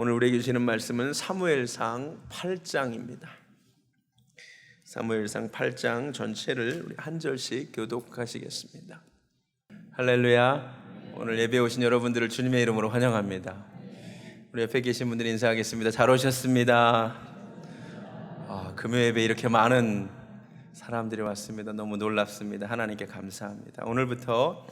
오늘 우리에게 주시는 말씀은 사무엘상 8장입니다. 사무엘상 8장 전체를 우리 한 절씩 교독하시겠습니다. 할렐루야. 오늘 예배 오신 여러분들을 주님의 이름으로 환영합니다. 우리 옆에 계신 분들 인사하겠습니다. 잘 오셨습니다. 금요 예배 이렇게 많은 사람들이 왔습니다. 너무 놀랍습니다. 하나님께 감사합니다. 오늘부터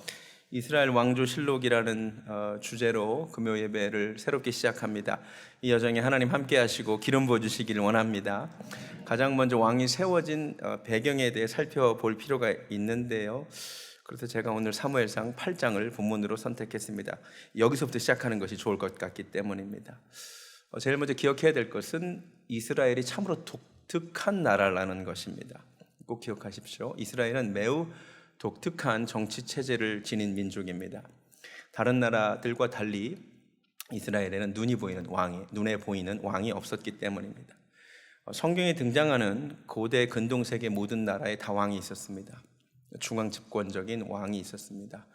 이스라엘 왕조실록이라는 주제로 금요 예배를 새롭게 시작합니다. 이 여정에 하나님 함께 하시고 기름 부어주시기를 원합니다. 가장 먼저 왕이 세워진 배경에 대해 살펴볼 필요가 있는데요. 그래서 제가 오늘 사무엘상 8장을 본문으로 선택했습니다. 여기서부터 시작하는 것이 좋을 것 같기 때문입니다. 제일 먼저 기억해야 될 것은 이스라엘이 참으로 독특한 나라라는 것입니다. 꼭 기억하십시오. 이스라엘은 매우 독특한 정치 체제를 지닌 민족입니다. 다른 나라들과 달리 이스라엘에는 눈에 보이는 왕이 없었기 때문입니다. 성경에 등장하는 고대 근동세계 모든 나라에 다 왕이 있었습니다. 중앙 집권적인 왕이 있었습니다.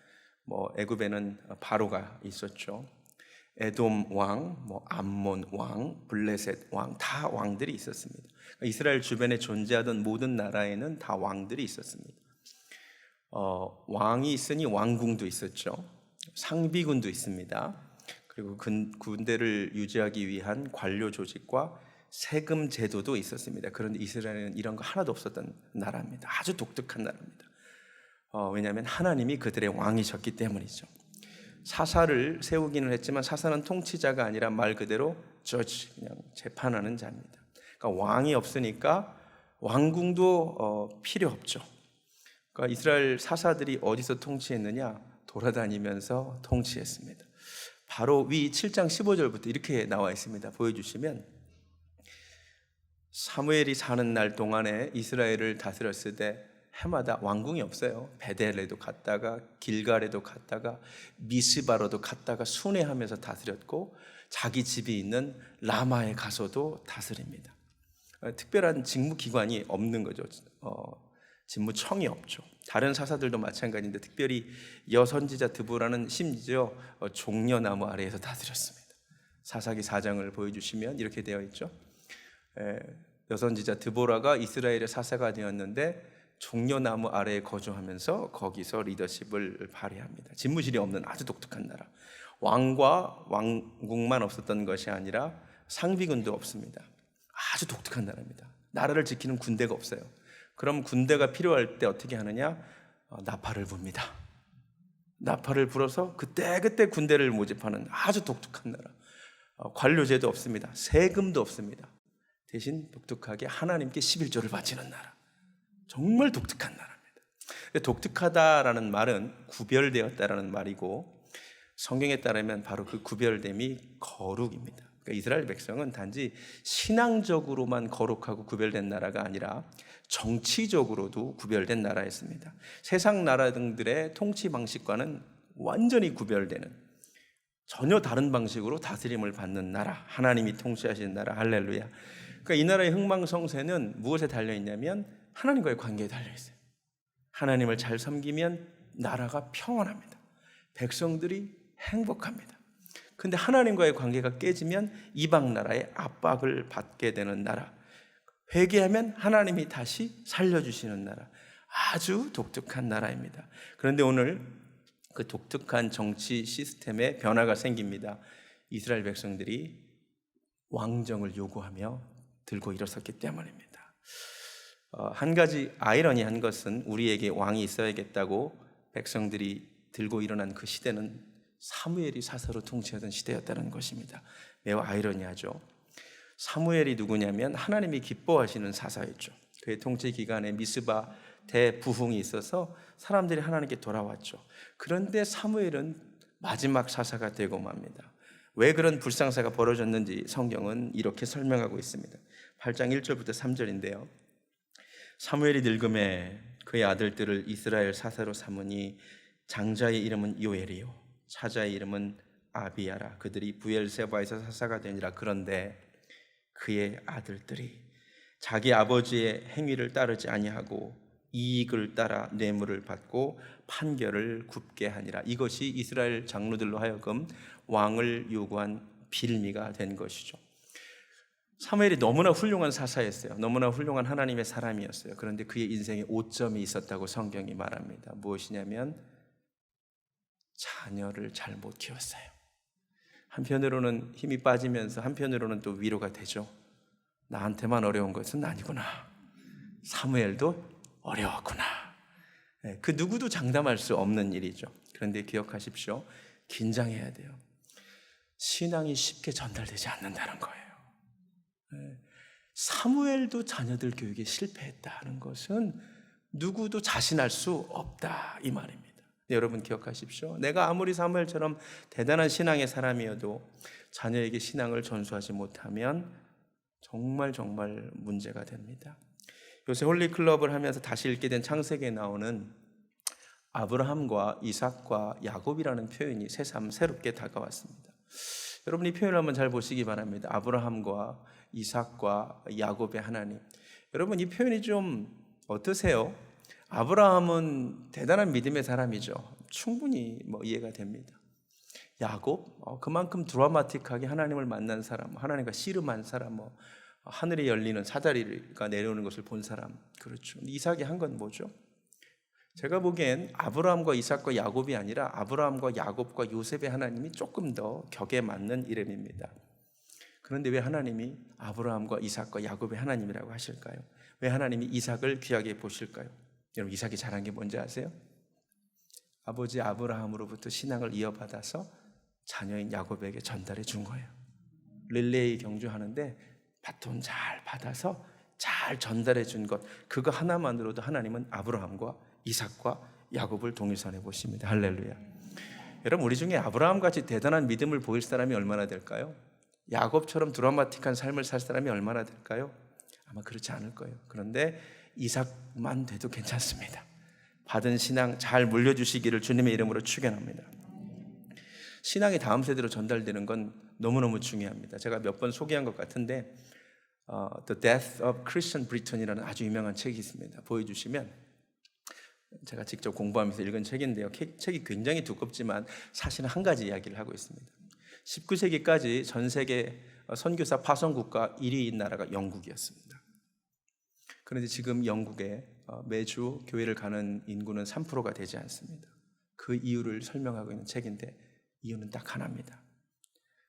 애굽에는 바로가 있었죠. 에돔 왕, 암몬 왕, 블레셋 왕, 다 왕들이 있었습니다. 이스라엘 주변에 존재하던 모든 나라에는 다 왕들이 있었습니다. 왕이 있으니 왕궁도 있었죠. 상비군도 있습니다. 그리고 군대를 유지하기 위한 관료 조직과 세금 제도도 있었습니다. 그런데 이스라엘은 이런 거 하나도 없었던 나라입니다. 아주 독특한 나라입니다. 왜냐하면 하나님이 그들의 왕이셨기 때문이죠. 사사를 세우기는 했지만 사사는 통치자가 아니라 말 그대로 저지, 그냥 재판하는 자입니다. 그러니까 왕이 없으니까 왕궁도 필요 없죠. 그러니까 이스라엘 사사들이 어디서 통치했느냐? 돌아다니면서 통치했습니다. 바로 위 7장 15절부터 이렇게 나와 있습니다. 보여주시면, 사무엘이 사는 날 동안에 이스라엘을 다스렸을 때 해마다 왕궁이 없어요. 베델에도 갔다가 길갈에도 갔다가 미스바로도 갔다가 순회하면서 다스렸고, 자기 집이 있는 라마에 가서도 다스립니다. 특별한 직무기관이 없는 거죠. 직무청이 없죠. 다른 사사들도 마찬가지인데 특별히 여선지자 드보라는 심지어 종려나무 아래에서 다스렸습니다. 사사기 4장을 보여주시면 이렇게 되어 있죠. 여선지자 드보라가 이스라엘의 사사가 되었는데 종려나무 아래에 거주하면서 거기서 리더십을 발휘합니다. 집무실이 없는 아주 독특한 나라. 왕과 왕궁만 없었던 것이 아니라 상비군도 없습니다. 아주 독특한 나라입니다. 나라를 지키는 군대가 없어요. 그럼 군대가 필요할 때 어떻게 하느냐? 나팔을 붑니다. 나팔을 불어서 그때그때 군대를 모집하는 아주 독특한 나라. 관료제도 없습니다. 세금도 없습니다. 대신 독특하게 하나님께 11조를 바치는 나라. 정말 독특한 나라입니다. 독특하다라는 말은 구별되었다라는 말이고, 성경에 따르면 바로 그 구별됨이 거룩입니다. 그러니까 이스라엘 백성은 단지 신앙적으로만 거룩하고 구별된 나라가 아니라 정치적으로도 구별된 나라였습니다. 세상 나라들의 통치 방식과는 완전히 구별되는, 전혀 다른 방식으로 다스림을 받는 나라, 하나님이 통치하시는 나라. 할렐루야. 그러니까 이 나라의 흥망성쇠는 무엇에 달려있냐면 하나님과의 관계에 달려있어요. 하나님을 잘 섬기면 나라가 평안합니다. 백성들이 행복합니다. 근데 하나님과의 관계가 깨지면 이방 나라의 압박을 받게 되는 나라. 회개하면 하나님이 다시 살려주시는 나라. 아주 독특한 나라입니다. 그런데 오늘 그 독특한 정치 시스템에 변화가 생깁니다. 이스라엘 백성들이 왕정을 요구하며 들고 일어섰기 때문입니다. 한 가지 아이러니한 것은 우리에게 왕이 있어야겠다고 백성들이 들고 일어난 그 시대는 사무엘이 사사로 통치하던 시대였다는 것입니다. 매우 아이러니하죠. 사무엘이 누구냐면 하나님이 기뻐하시는 사사였죠. 그의 통치 기간에 미스바 대부흥이 있어서 사람들이 하나님께 돌아왔죠. 그런데 사무엘은 마지막 사사가 되고 맙니다. 왜 그런 불상사가 벌어졌는지 성경은 이렇게 설명하고 있습니다. 8장 1절부터 3절인데요. 사무엘이 늙음에 그의 아들들을 이스라엘 사사로 삼으니 장자의 이름은 요엘이요 차자의 이름은 아비야라. 그들이 부엘세바에서 사사가 되니라. 그런데 그의 아들들이 자기 아버지의 행위를 따르지 아니하고 이익을 따라 뇌물을 받고 판결을 굽게 하니라. 이것이 이스라엘 장로들로 하여금 왕을 요구한 빌미가 된 것이죠. 사무엘이 너무나 훌륭한 사사였어요. 너무나 훌륭한 하나님의 사람이었어요. 그런데 그의 인생에 오점이 있었다고 성경이 말합니다. 무엇이냐면 자녀를 잘 못 키웠어요. 한편으로는 힘이 빠지면서 한편으로는 또 위로가 되죠. 나한테만 어려운 것은 아니구나. 사무엘도 어려웠구나. 그 누구도 장담할 수 없는 일이죠. 그런데 기억하십시오. 긴장해야 돼요. 신앙이 쉽게 전달되지 않는다는 거예요. 사무엘도 자녀들 교육에 실패했다는 것은 누구도 자신할 수 없다 이 말입니다. 여러분 기억하십시오. 내가 아무리 사무엘처럼 대단한 신앙의 사람이어도 자녀에게 신앙을 전수하지 못하면 정말 문제가 됩니다. 요새 홀리클럽을 하면서 다시 읽게 된 창세기에 나오는 아브라함과 이삭과 야곱이라는 표현이 새삼 새롭게 다가왔습니다. 여러분 이 표현을 한번 잘 보시기 바랍니다. 아브라함과 이삭과 야곱의 하나님. 여러분 이 표현이 좀 어떠세요? 아브라함은 대단한 믿음의 사람이죠. 충분히 이해가 됩니다. 야곱 그만큼 드라마틱하게 하나님을 만난 사람, 하나님과 씨름한 사람, 하늘에 열리는 사다리가 내려오는 것을 본 사람. 그렇죠. 이삭이 한 건 뭐죠? 제가 보기엔 아브라함과 이삭과 야곱이 아니라 아브라함과 야곱과 요셉의 하나님이 조금 더 격에 맞는 이름입니다. 그런데 왜 하나님이 아브라함과 이삭과 야곱의 하나님이라고 하실까요? 왜 하나님이 이삭을 귀하게 보실까요? 여러분 이삭이 잘한 게 뭔지 아세요? 아버지 아브라함으로부터 신앙을 이어받아서 자녀인 야곱에게 전달해 준 거예요. 릴레이 경주하는데 바톤 잘 받아서 잘 전달해 준 것, 그거 하나만으로도 하나님은 아브라함과 이삭과 야곱을 동일선에 보십니다. 할렐루야. 여러분 우리 중에 아브라함같이 대단한 믿음을 보일 사람이 얼마나 될까요? 야곱처럼 드라마틱한 삶을 살 사람이 얼마나 될까요? 아마 그렇지 않을 거예요. 그런데 이삭만 돼도 괜찮습니다. 받은 신앙 잘 물려주시기를 주님의 이름으로 축원합니다. 신앙이 다음 세대로 전달되는 건 너무너무 중요합니다. 제가 몇 번 소개한 것 같은데 The Death of Christian Britain이라는 아주 유명한 책이 있습니다. 보여주시면, 제가 직접 공부하면서 읽은 책인데요. 책이 굉장히 두껍지만 사실은 한 가지 이야기를 하고 있습니다. 19세기까지 전 세계 선교사 파송국가 1위인 나라가 영국이었습니다. 그런데 지금 영국에 매주 교회를 가는 인구는 3%가 되지 않습니다. 그 이유를 설명하고 있는 책인데 이유는 딱 하나입니다.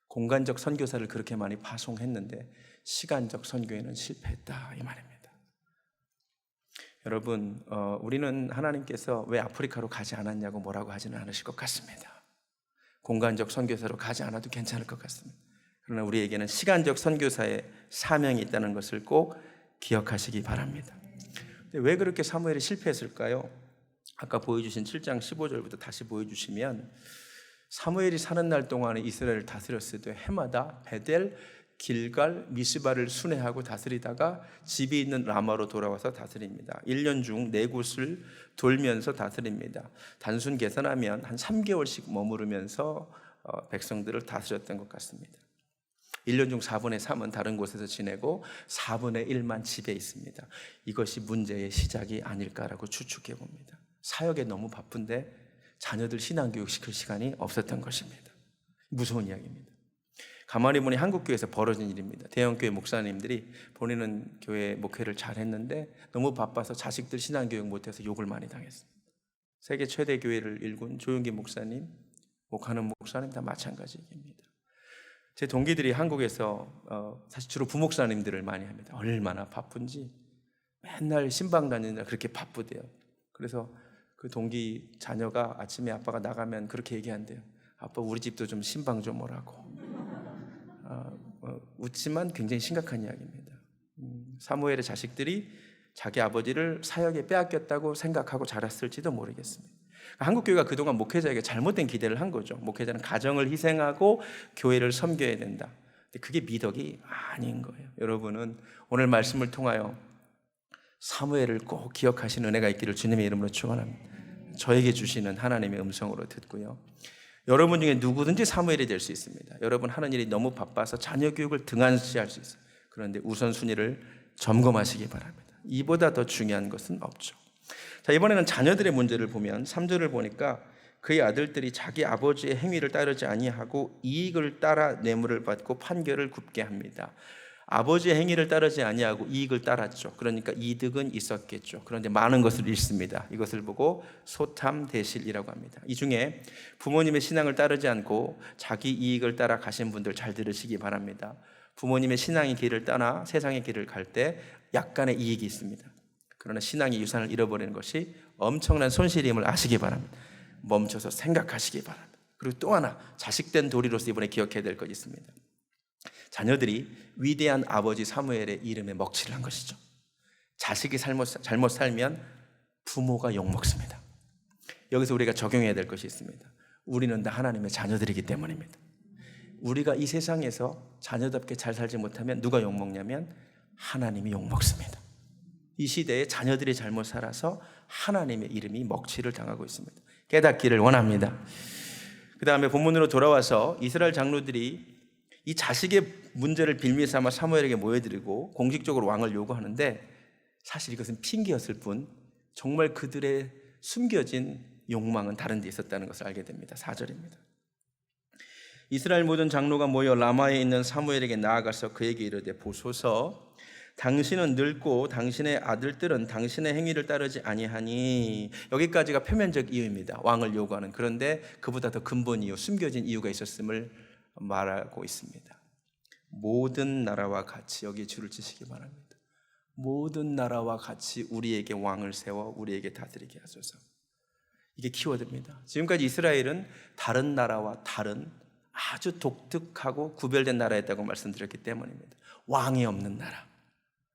공간적 선교사를 그렇게 많이 파송했는데 시간적 선교에는 실패했다 이 말입니다. 여러분 우리는 하나님께서 왜 아프리카로 가지 않았냐고 뭐라고 하지는 않으실 것 같습니다. 공간적 선교사로 가지 않아도 괜찮을 것 같습니다. 그러나 우리에게는 시간적 선교사의 사명이 있다는 것을 꼭 기억하시기 바랍니다. 근데 왜 그렇게 사무엘이 실패했을까요? 아까 보여주신 7장 15절부터 다시 보여주시면, 사무엘이 사는 날 동안에 이스라엘을 다스렸을 때 해마다 베델, 길갈, 미스바를 순회하고 다스리다가 집이 있는 라마로 돌아와서 다스립니다. 1년 중 4곳을 돌면서 다스립니다. 단순 계산하면 한 3개월씩 머무르면서 백성들을 다스렸던 것 같습니다. 1년 중 4분의 3은 다른 곳에서 지내고 4분의 1만 집에 있습니다. 이것이 문제의 시작이 아닐까라고 추측해 봅니다. 사역에 너무 바쁜데 자녀들 신앙교육 시킬 시간이 없었던 것입니다. 무서운 이야기입니다. 가만히 보니 한국교회에서 벌어진 일입니다. 대형교회 목사님들이 본인은 교회 목회를 잘했는데 너무 바빠서 자식들 신앙교육 못해서 욕을 많이 당했습니다. 세계 최대 교회를 일군 조용기 목사님, 목하는 목사님 다 마찬가지 얘기입니다. 제 동기들이 한국에서 사실 주로 부목사님들을 많이 합니다. 얼마나 바쁜지 맨날 신방 다니느라 그렇게 바쁘대요. 그래서 그 동기 자녀가 아침에 아빠가 나가면 그렇게 얘기한대요. 아빠 우리 집도 좀 신방 좀 오라고. 웃지만 굉장히 심각한 이야기입니다. 사무엘의 자식들이 자기 아버지를 사역에 빼앗겼다고 생각하고 자랐을지도 모르겠습니다. 한국 교회가 그동안 목회자에게 잘못된 기대를 한 거죠. 목회자는 가정을 희생하고 교회를 섬겨야 된다. 근데 그게 미덕이 아닌 거예요. 여러분은 오늘 말씀을 통하여 사무엘을 꼭 기억하시는 은혜가 있기를 주님의 이름으로 축원합니다. 저에게 주시는 하나님의 음성으로 듣고요. 여러분 중에 누구든지 사무엘이 될 수 있습니다. 여러분 하는 일이 너무 바빠서 자녀 교육을 등한시할 수 있어요. 그런데 우선순위를 점검하시기 바랍니다. 이보다 더 중요한 것은 없죠. 자, 이번에는 자녀들의 문제를 보면 3절을 보니까 그의 아들들이 자기 아버지의 행위를 따르지 아니하고 이익을 따라 뇌물을 받고 판결을 굽게 합니다. 아버지의 행위를 따르지 아니하고 이익을 따랐죠. 그러니까 이득은 있었겠죠. 그런데 많은 것을 잃습니다. 이것을 보고 소탐대실이라고 합니다. 이 중에 부모님의 신앙을 따르지 않고 자기 이익을 따라 가신 분들 잘 들으시기 바랍니다. 부모님의 신앙의 길을 떠나 세상의 길을 갈 때 약간의 이익이 있습니다. 그러나 신앙의 유산을 잃어버리는 것이 엄청난 손실임을 아시기 바랍니다. 멈춰서 생각하시기 바랍니다. 그리고 또 하나, 자식된 도리로서 이번에 기억해야 될 것이 있습니다. 자녀들이 위대한 아버지 사무엘의 이름에 먹칠을 한 것이죠. 자식이 잘못 살면 부모가 욕먹습니다. 여기서 우리가 적용해야 될 것이 있습니다. 우리는 다 하나님의 자녀들이기 때문입니다. 우리가 이 세상에서 자녀답게 잘 살지 못하면 누가 욕먹냐면 하나님이 욕먹습니다. 이 시대에 자녀들이 잘못 살아서 하나님의 이름이 먹칠을 당하고 있습니다. 깨닫기를 원합니다. 그 다음에 본문으로 돌아와서 이스라엘 장로들이 이 자식의 문제를 빌미 삼아 사무엘에게 모여드리고 공식적으로 왕을 요구하는데 사실 이것은 핑계였을 뿐 정말 그들의 숨겨진 욕망은 다른 데 있었다는 것을 알게 됩니다. 4절입니다. 이스라엘 모든 장로가 모여 라마에 있는 사무엘에게 나아가서 그에게 이르되 보소서 당신은 늙고 당신의 아들들은 당신의 행위를 따르지 아니하니. 여기까지가 표면적 이유입니다. 왕을 요구하는. 그런데 그보다 더 근본 이유, 숨겨진 이유가 있었음을 말하고 있습니다. 모든 나라와 같이, 여기에 줄을 치시기 바랍니다. 모든 나라와 같이 우리에게 왕을 세워 우리에게 다스리게 하소서. 이게 키워드입니다. 지금까지 이스라엘은 다른 나라와 다른 아주 독특하고 구별된 나라였다고 말씀드렸기 때문입니다. 왕이 없는 나라,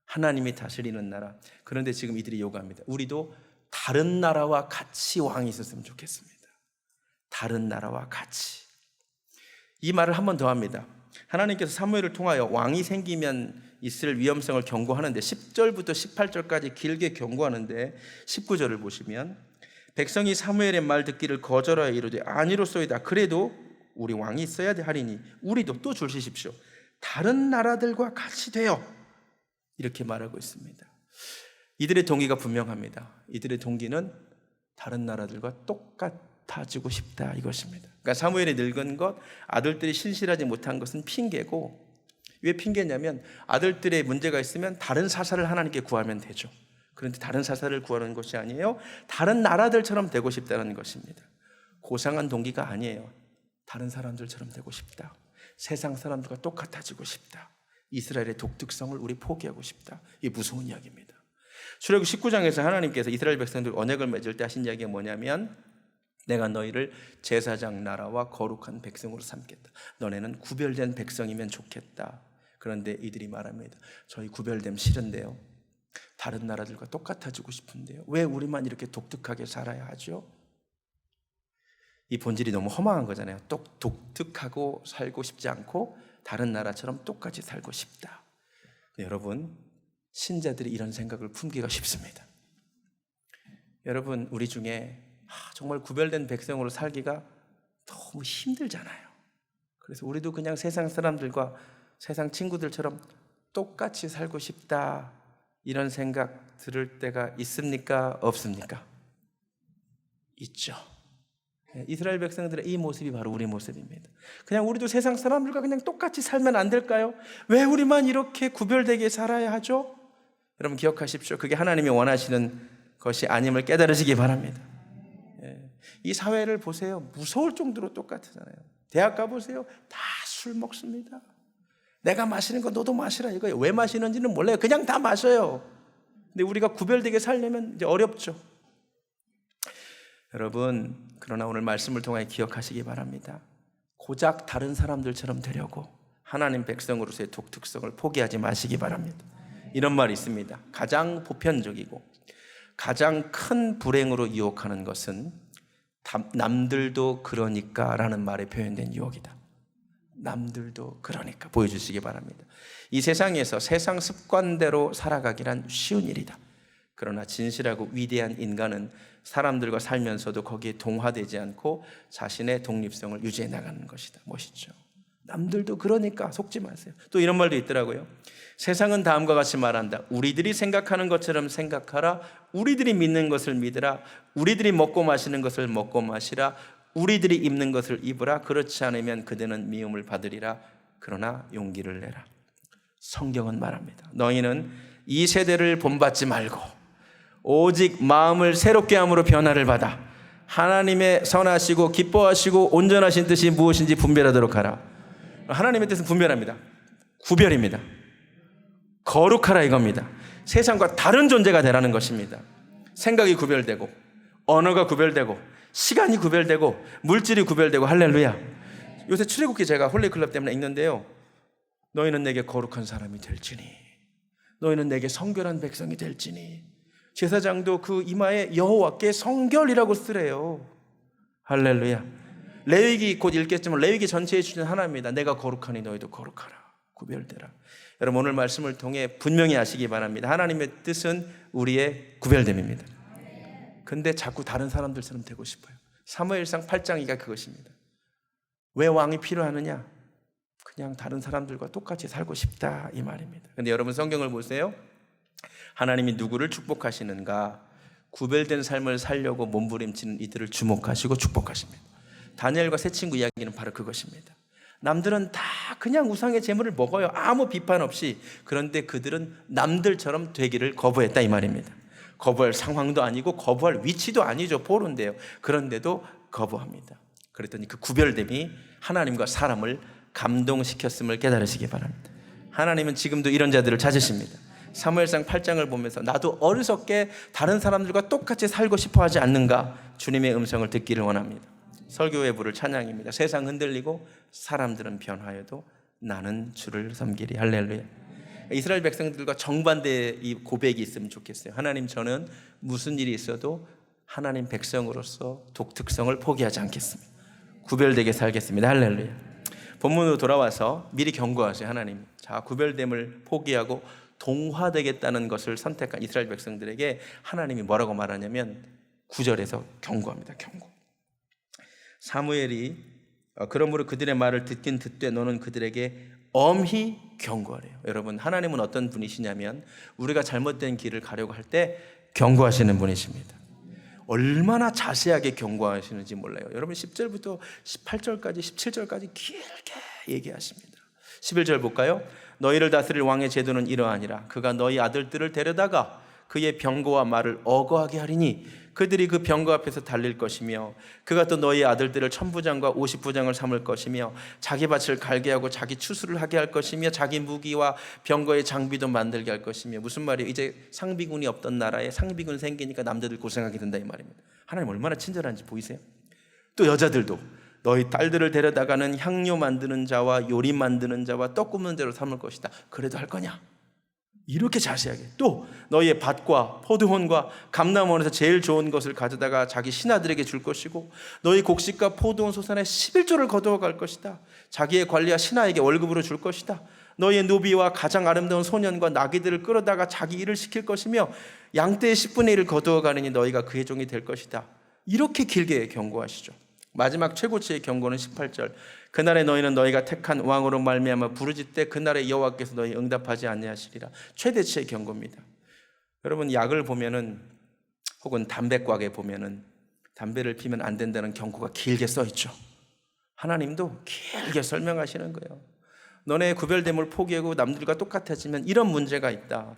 하나님이 다스리는 나라. 그런데 지금 이들이 요구합니다. 우리도 다른 나라와 같이 왕이 있었으면 좋겠습니다. 다른 나라와 같이. 이 말을 한 번 더 합니다. 하나님께서 사무엘을 통하여 왕이 생기면 있을 위험성을 경고하는데 10절부터 18절까지 길게 경고하는데 19절을 보시면 백성이 사무엘의 말 듣기를 거절하여 이르되 아니로소이다. 그래도 우리 왕이 있어야 하리니 우리도 또 줄 서십시오. 다른 나라들과 같이 되어. 이렇게 말하고 있습니다. 이들의 동기가 분명합니다. 이들의 동기는 다른 나라들과 똑같아지고 싶다 이것입니다. 그러니까 사무엘이 늙은 것, 아들들이 신실하지 못한 것은 핑계고, 왜 핑계냐면 아들들의 문제가 있으면 다른 사사를 하나님께 구하면 되죠. 그런데 다른 사사를 구하는 것이 아니에요. 다른 나라들처럼 되고 싶다는 것입니다. 고상한 동기가 아니에요. 다른 사람들처럼 되고 싶다. 세상 사람들과 똑같아지고 싶다. 이스라엘의 독특성을 우리 포기하고 싶다. 이게 무서운 이야기입니다. 출애굽 19장에서 하나님께서 이스라엘 백성들 언약을 맺을 때 하신 이야기가 뭐냐면 내가 너희를 제사장 나라와 거룩한 백성으로 삼겠다. 너네는 구별된 백성이면 좋겠다. 그런데 이들이 말합니다. 저희 구별됨 싫은데요. 다른 나라들과 똑같아지고 싶은데요. 왜 우리만 이렇게 독특하게 살아야 하죠? 이 본질이 너무 허망한 거잖아요. 독특하고 살고 싶지 않고 다른 나라처럼 똑같이 살고 싶다. 여러분, 신자들이 이런 생각을 품기가 쉽습니다. 여러분, 우리 중에 정말 구별된 백성으로 살기가 너무 힘들잖아요. 그래서 우리도 그냥 세상 사람들과 세상 친구들처럼 똑같이 살고 싶다, 이런 생각 들을 때가 있습니까? 없습니까? 있죠. 이스라엘 백성들의 이 모습이 바로 우리 모습입니다. 그냥 우리도 세상 사람들과 그냥 똑같이 살면 안 될까요? 왜 우리만 이렇게 구별되게 살아야 하죠? 여러분 기억하십시오. 그게 하나님이 원하시는 것이 아님을 깨달으시기 바랍니다. 이 사회를 보세요. 무서울 정도로 똑같잖아요. 대학 가보세요. 다 술 먹습니다. 내가 마시는 거 너도 마시라 이거예요. 왜 마시는지는 몰라요. 그냥 다 마셔요. 근데 우리가 구별되게 살려면 이제 어렵죠. 여러분, 그러나 오늘 말씀을 통해 기억하시기 바랍니다. 고작 다른 사람들처럼 되려고 하나님 백성으로서의 독특성을 포기하지 마시기 바랍니다. 이런 말이 있습니다. 가장 보편적이고 가장 큰 불행으로 유혹하는 것은 남들도 그러니까 라는 말에 표현된 유혹이다. 남들도 그러니까 보여주시기 바랍니다. 이 세상에서 세상 습관대로 살아가기란 쉬운 일이다. 그러나 진실하고 위대한 인간은 사람들과 살면서도 거기에 동화되지 않고 자신의 독립성을 유지해 나가는 것이다. 멋있죠. 남들도 그러니까 속지 마세요. 또 이런 말도 있더라고요. 세상은 다음과 같이 말한다. 우리들이 생각하는 것처럼 생각하라. 우리들이 믿는 것을 믿으라. 우리들이 먹고 마시는 것을 먹고 마시라. 우리들이 입는 것을 입으라. 그렇지 않으면 그대는 미움을 받으리라. 그러나 용기를 내라. 성경은 말합니다. 너희는 이 세대를 본받지 말고 오직 마음을 새롭게 함으로 변화를 받아 하나님의 선하시고 기뻐하시고 온전하신 뜻이 무엇인지 분별하도록 하라. 하나님의 뜻은 분별합니다. 구별입니다. 거룩하라 이겁니다. 세상과 다른 존재가 되라는 것입니다. 생각이 구별되고 언어가 구별되고 시간이 구별되고 물질이 구별되고 할렐루야. 요새 출애굽기 제가 홀리클럽 때문에 읽는데요. 너희는 내게 거룩한 사람이 될지니 너희는 내게 성결한 백성이 될지니. 제사장도 그 이마에 여호와께 성결이라고 쓰래요. 할렐루야. 레위기 곧 읽겠지만 레위기 전체에 주신 하나입니다. 내가 거룩하니 너희도 거룩하라. 구별되라. 여러분 오늘 말씀을 통해 분명히 아시기 바랍니다. 하나님의 뜻은 우리의 구별됨입니다. 근데 자꾸 다른 사람들처럼 되고 싶어요. 사무엘상 8장2가 그것입니다. 왜 왕이 필요하느냐? 그냥 다른 사람들과 똑같이 살고 싶다 이 말입니다. 근데 여러분 성경을 보세요. 하나님이 누구를 축복하시는가? 구별된 삶을 살려고 몸부림치는 이들을 주목하시고 축복하십니다. 다니엘과 세 친구 이야기는 바로 그것입니다. 남들은 다 그냥 우상의 제물을 먹어요. 아무 비판 없이. 그런데 그들은 남들처럼 되기를 거부했다 이 말입니다. 거부할 상황도 아니고 거부할 위치도 아니죠. 포로인데요. 그런데도 거부합니다. 그랬더니 그 구별됨이 하나님과 사람을 감동시켰음을 깨달으시기 바랍니다. 하나님은 지금도 이런 자들을 찾으십니다. 사무엘상 8장을 보면서 나도 어리석게 다른 사람들과 똑같이 살고 싶어 하지 않는가? 주님의 음성을 듣기를 원합니다. 설교의 부를 찬양입니다. 세상 흔들리고 사람들은 변화해도 나는 주를 섬기리. 할렐루야. 이스라엘 백성들과 정반대의 이 고백이 있으면 좋겠어요. 하나님, 저는 무슨 일이 있어도 하나님 백성으로서 독특성을 포기하지 않겠습니다. 구별되게 살겠습니다. 할렐루야. 본문으로 돌아와서 미리 경고하세요. 하나님, 자, 구별됨을 포기하고 동화되겠다는 것을 선택한 이스라엘 백성들에게 하나님이 뭐라고 말하냐면 9절에서 경고합니다. 경고. 사무엘이 그러므로 그들의 말을 듣긴 듣되 너는 그들에게 엄히 경고하래요. 여러분, 하나님은 어떤 분이시냐면 우리가 잘못된 길을 가려고 할 때 경고하시는 분이십니다. 얼마나 자세하게 경고하시는지 몰라요. 여러분 10절부터 18절까지 17절까지 길게 얘기하십니다. 11절 볼까요? 너희를 다스릴 왕의 제도는 이러하니라. 그가 너희 아들들을 데려다가 그의 병거와 말을 어거하게 하리니 그들이 그 병거 앞에서 달릴 것이며 그가 또 너희 아들들을 천부장과 50부장을 삼을 것이며 자기 밭을 갈게 하고 자기 추수를 하게 할 것이며 자기 무기와 병거의 장비도 만들게 할 것이며. 무슨 말이에요? 이제 상비군이 없던 나라에 상비군 생기니까 남자들 고생하게 된다 이 말입니다. 하나님 얼마나 친절한지 보이세요? 또 여자들도 너희 딸들을 데려다가는 향료 만드는 자와 요리 만드는 자와 떡 굽는 자로 삼을 것이다. 그래도 할 거냐? 이렇게 자세하게. 또 너희의 밭과 포도원과 감람원에서 제일 좋은 것을 가져다가 자기 신하들에게 줄 것이고 너희 곡식과 포도원 소산의 11조를 거두어 갈 것이다. 자기의 관리와 신하에게 월급으로 줄 것이다. 너희의 노비와 가장 아름다운 소년과 나귀들을 끌어다가 자기 일을 시킬 것이며 양떼의 10분의 1을 거두어 가느니 너희가 그의 종이 될 것이다. 이렇게 길게 경고하시죠. 마지막 최고치의 경고는 18절. 그날에 너희는 너희가 택한 왕으로 말미암아 부르짖되 그날에 여호와께서 너희 응답하지 아니하시리라. 최대치의 경고입니다. 여러분, 약을 보면은 혹은 담배곽에 보면은 담배를 피면 안 된다는 경고가 길게 써 있죠. 하나님도 길게 설명하시는 거예요. 너네 구별됨을 포기하고 남들과 똑같아지면 이런 문제가 있다.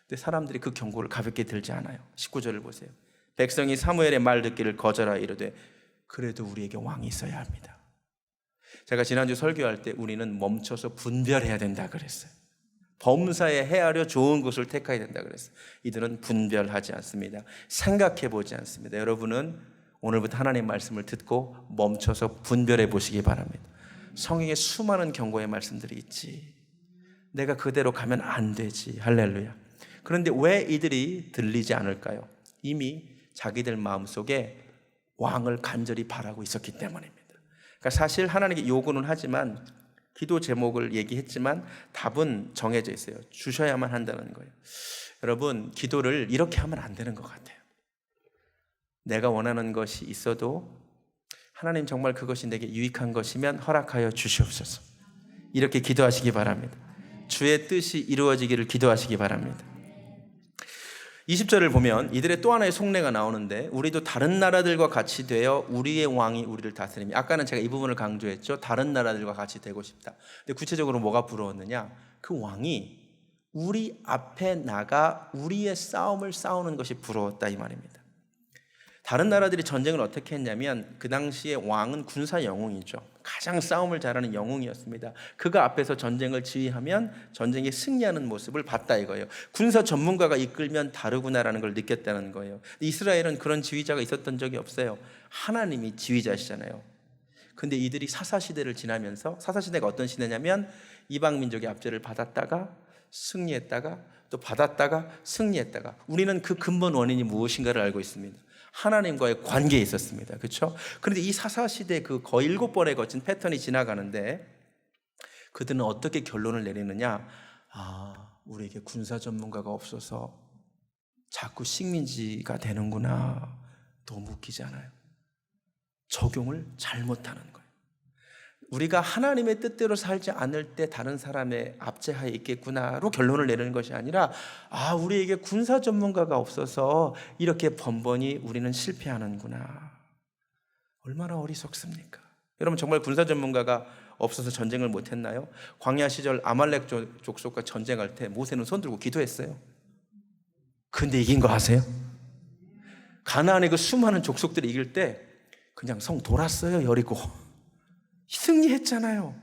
근데 사람들이 그 경고를 가볍게 들지 않아요. 19절을 보세요. 백성이 사무엘의 말 듣기를 거절하여 이르되 그래도 우리에게 왕이 있어야 합니다. 제가 지난주 설교할 때 우리는 멈춰서 분별해야 된다 그랬어요. 범사에 헤아려 좋은 곳을 택해야 된다 그랬어요. 이들은 분별하지 않습니다. 생각해 보지 않습니다. 여러분은 오늘부터 하나님의 말씀을 듣고 멈춰서 분별해 보시기 바랍니다. 성경에 수많은 경고의 말씀들이 있지. 내가 그대로 가면 안 되지. 할렐루야. 그런데 왜 이들이 들리지 않을까요? 이미 자기들 마음속에 왕을 간절히 바라고 있었기 때문입니다. 그러니까 사실 하나님께 요구는 하지만 기도 제목을 얘기했지만 답은 정해져 있어요. 주셔야만 한다는 거예요. 여러분, 기도를 이렇게 하면 안 되는 것 같아요. 내가 원하는 것이 있어도 하나님 정말 그것이 내게 유익한 것이면 허락하여 주시옵소서. 이렇게 기도하시기 바랍니다. 주의 뜻이 이루어지기를 기도하시기 바랍니다. 20절을 보면 이들의 또 하나의 속내가 나오는데 우리도 다른 나라들과 같이 되어 우리의 왕이 우리를 다스리며, 아까는 제가 이 부분을 강조했죠. 다른 나라들과 같이 되고 싶다. 근데 구체적으로 뭐가 부러웠느냐? 그 왕이 우리 앞에 나가 우리의 싸움을 싸우는 것이 부러웠다 이 말입니다. 다른 나라들이 전쟁을 어떻게 했냐면 그 당시에 왕은 군사 영웅이죠. 가장 싸움을 잘하는 영웅이었습니다. 그가 앞에서 전쟁을 지휘하면 전쟁에 승리하는 모습을 봤다 이거예요. 군사 전문가가 이끌면 다르구나라는 걸 느꼈다는 거예요. 이스라엘은 그런 지휘자가 있었던 적이 없어요. 하나님이 지휘자시잖아요. 근데 이들이 사사시대를 지나면서, 사사시대가 어떤 시대냐면 이방 민족의 압제를 받았다가 승리했다가 또 받았다가 승리했다가, 우리는 그 근본 원인이 무엇인가를 알고 있습니다. 하나님과의 관계에 있었습니다. 그렇죠? 그런데 이 사사시대 그 거의 7번에 거친 패턴이 지나가는데 그들은 어떻게 결론을 내리느냐? 우리에게 군사 전문가가 없어서 자꾸 식민지가 되는구나. 너무 웃기지 않아요? 적용을 잘못하는 거예요. 우리가 하나님의 뜻대로 살지 않을 때 다른 사람의 압제하에 있겠구나로 결론을 내리는 것이 아니라, 우리에게 군사 전문가가 없어서 이렇게 번번이 우리는 실패하는구나. 얼마나 어리석습니까? 여러분, 정말 군사 전문가가 없어서 전쟁을 못했나요? 광야 시절 아말렉 족속과 전쟁할 때 모세는 손 들고 기도했어요. 근데 이긴 거 아세요? 가나안의 그 수많은 족속들이 이길 때 그냥 성 돌았어요. 여리고 승리했잖아요.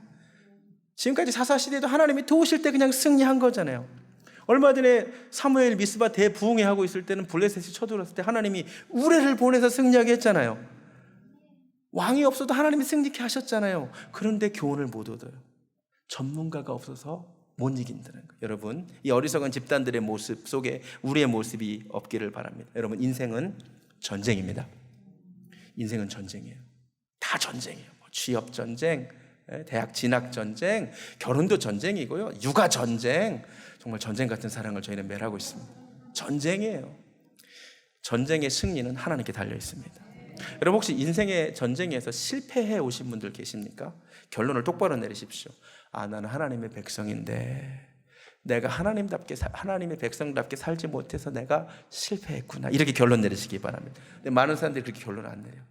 지금까지 사사시대도 하나님이 도우실 때 그냥 승리한 거잖아요. 얼마 전에 사무엘 미스바 대부흥회 하고 있을 때는 블레셋이 쳐들어왔을 때 하나님이 우레를 보내서 승리하게 했잖아요. 왕이 없어도 하나님이 승리케 하셨잖아요. 그런데 교훈을 못 얻어요. 전문가가 없어서 못 이긴다는 거예요. 여러분, 이 어리석은 집단들의 모습 속에 우리의 모습이 없기를 바랍니다. 여러분, 인생은 전쟁입니다. 인생은 전쟁이에요. 다 전쟁이에요. 취업 전쟁, 대학 진학 전쟁, 결혼도 전쟁이고요. 육아 전쟁, 정말 전쟁 같은 사랑을 저희는 매하고 있습니다. 전쟁이에요. 전쟁의 승리는 하나님께 달려 있습니다. 여러분, 혹시 인생의 전쟁에서 실패해 오신 분들 계십니까? 결론을 똑바로 내리십시오. 나는 하나님의 백성인데 내가 하나님의 백성답게 살지 못해서 내가 실패했구나. 이렇게 결론 내리시기 바랍니다. 근데 많은 사람들이 그렇게 결론 안 내려요.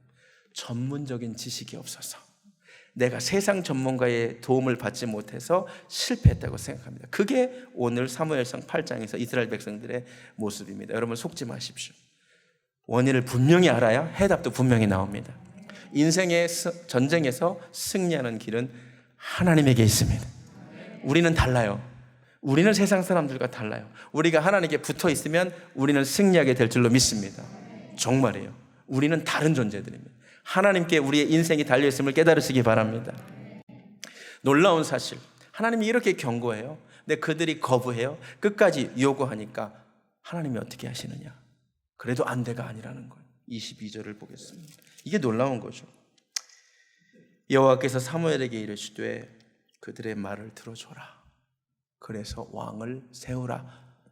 전문적인 지식이 없어서, 내가 세상 전문가의 도움을 받지 못해서 실패했다고 생각합니다. 그게 오늘 사무엘상 8장에서 이스라엘 백성들의 모습입니다. 여러분, 속지 마십시오. 원인을 분명히 알아야 해답도 분명히 나옵니다. 인생의 전쟁에서 승리하는 길은 하나님에게 있습니다. 우리는 달라요. 우리는 세상 사람들과 달라요. 우리가 하나님께 붙어 있으면 우리는 승리하게 될 줄로 믿습니다. 정말이에요. 우리는 다른 존재들입니다. 하나님께 우리의 인생이 달려있음을 깨달으시기 바랍니다. 놀라운 사실, 하나님이 이렇게 경고해요. 근데 그들이 거부해요. 끝까지 요구하니까 하나님이 어떻게 하시느냐? 그래도 안 돼가 아니라는 거예요. 22절을 보겠습니다. 이게 놀라운 거죠. 여호와께서 사무엘에게 이르시되 그들의 말을 들어줘라. 그래서 왕을 세우라.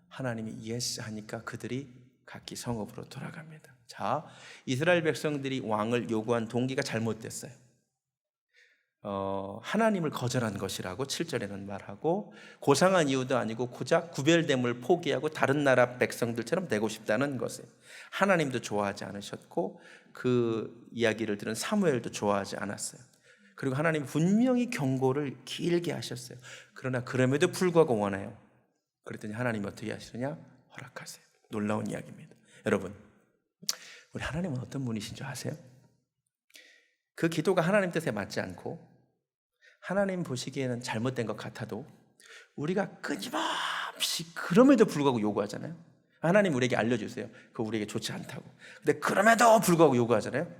하나님이 예스 하니까 그들이 각기 성읍으로 돌아갑니다. 자, 이스라엘 백성들이 왕을 요구한 동기가 잘못됐어요. 하나님을 거절한 것이라고 7절에는 말하고, 고상한 이유도 아니고 고작 구별됨을 포기하고 다른 나라 백성들처럼 되고 싶다는 것을 하나님도 좋아하지 않으셨고 그 이야기를 들은 사무엘도 좋아하지 않았어요. 그리고 하나님이 분명히 경고를 길게 하셨어요. 그러나 그럼에도 불구하고 원해요. 그랬더니 하나님이 어떻게 하시느냐? 허락하세요. 놀라운 이야기입니다. 여러분, 우리 하나님은 어떤 분이신 줄 아세요? 그 기도가 하나님 뜻에 맞지 않고 하나님 보시기에는 잘못된 것 같아도 우리가 끊임없이 그럼에도 불구하고 요구하잖아요. 하나님 우리에게 알려주세요. 그거 우리에게 좋지 않다고. 근데 그럼에도 불구하고 요구하잖아요.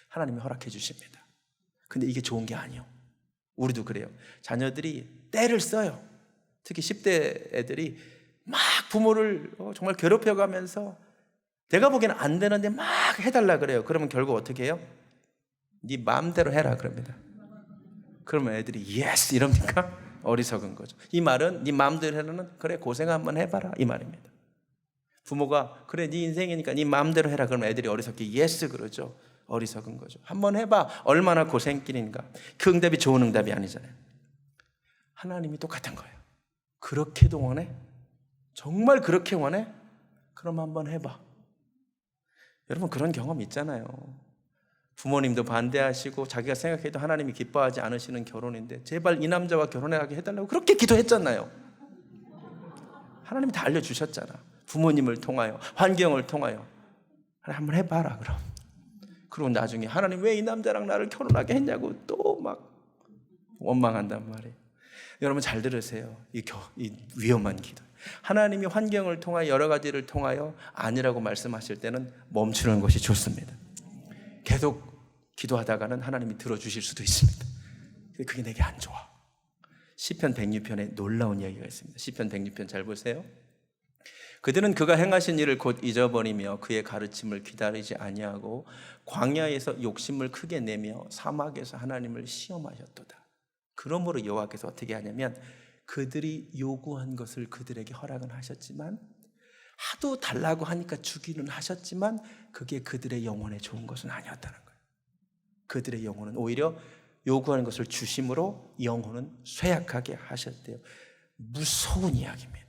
하나님이 허락해 주십니다. 근데 이게 좋은 게 아니에요. 우리도 그래요. 자녀들이 때를 써요. 특히 10대 애들이 막 부모를 정말 괴롭혀가면서 내가 보기에는 안 되는데 막 해달라 그래요. 그러면 결국 어떻게 해요? 네 마음대로 해라 그럽니다. 그러면 애들이 예스 이럽니까? 어리석은 거죠. 이 말은 네 마음대로 해라는, 그래 고생 한번 해봐라 이 말입니다. 부모가 그래 네 인생이니까 네 마음대로 해라 그러면 애들이 어리석게 예스 그러죠. 어리석은 거죠. 한번 해봐. 얼마나 고생길인가. 그 응답이 좋은 응답이 아니잖아요. 하나님이 똑같은 거예요. 그렇게도 원해? 정말 그렇게 원해? 그럼 한번 해봐. 여러분 그런 경험 있잖아요. 부모님도 반대하시고 자기가 생각해도 하나님이 기뻐하지 않으시는 결혼인데 제발 이 남자와 결혼하게 해달라고 그렇게 기도했잖아요. 하나님이 다 알려주셨잖아. 부모님을 통하여, 환경을 통하여. 한번 해봐라 그럼. 그리고 나중에 하나님 왜 이 남자랑 나를 결혼하게 했냐고 또 막 원망한단 말이에요. 여러분 잘 들으세요. 이 위험한 기도. 하나님이 환경을 통하여 여러 가지를 통하여 아니라고 말씀하실 때는 멈추는 것이 좋습니다. 계속 기도하다가는 하나님이 들어주실 수도 있습니다. 그게 내게 안 좋아. 시편 106편에 놀라운 이야기가 있습니다. 시편 106편 잘 보세요. 그들은 그가 행하신 일을 곧 잊어버리며 그의 가르침을 기다리지 아니하고 광야에서 욕심을 크게 내며 사막에서 하나님을 시험하셨도다. 그러므로 여호와께서 어떻게 하냐면 그들이 요구한 것을 그들에게 허락은 하셨지만 하도 달라고 하니까 주기는 하셨지만 그게 그들의 영혼에 좋은 것은 아니었다는 거예요. 그들의 영혼은 오히려 요구하는 것을 주심으로 영혼은 쇠약하게 하셨대요. 무서운 이야기입니다.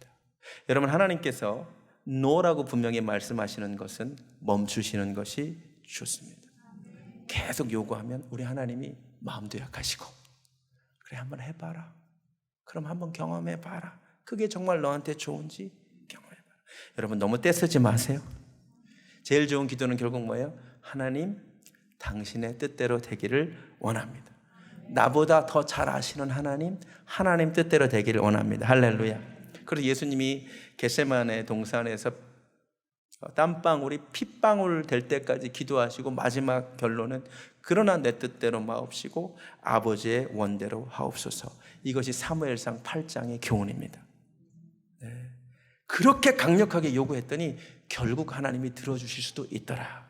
여러분 하나님께서 노라고 분명히 말씀하시는 것은 멈추시는 것이 좋습니다. 계속 요구하면 우리 하나님이 마음도 약하시고 그래 한번 해봐라. 그럼 한번 경험해봐라. 그게 정말 너한테 좋은지 경험해봐라. 여러분 너무 떼쓰지 마세요. 제일 좋은 기도는 결국 뭐예요? 하나님 당신의 뜻대로 되기를 원합니다. 나보다 더 잘 아시는 하나님 뜻대로 되기를 원합니다. 할렐루야. 그래서 예수님이 겟세마네 동산에서 땀방울이 핏방울 될 때까지 기도하시고 마지막 결론은 그러나 내 뜻대로 마옵시고 아버지의 원대로 하옵소서. 이것이 사무엘상 8장의 교훈입니다. 네. 그렇게 강력하게 요구했더니 결국 하나님이 들어주실 수도 있더라.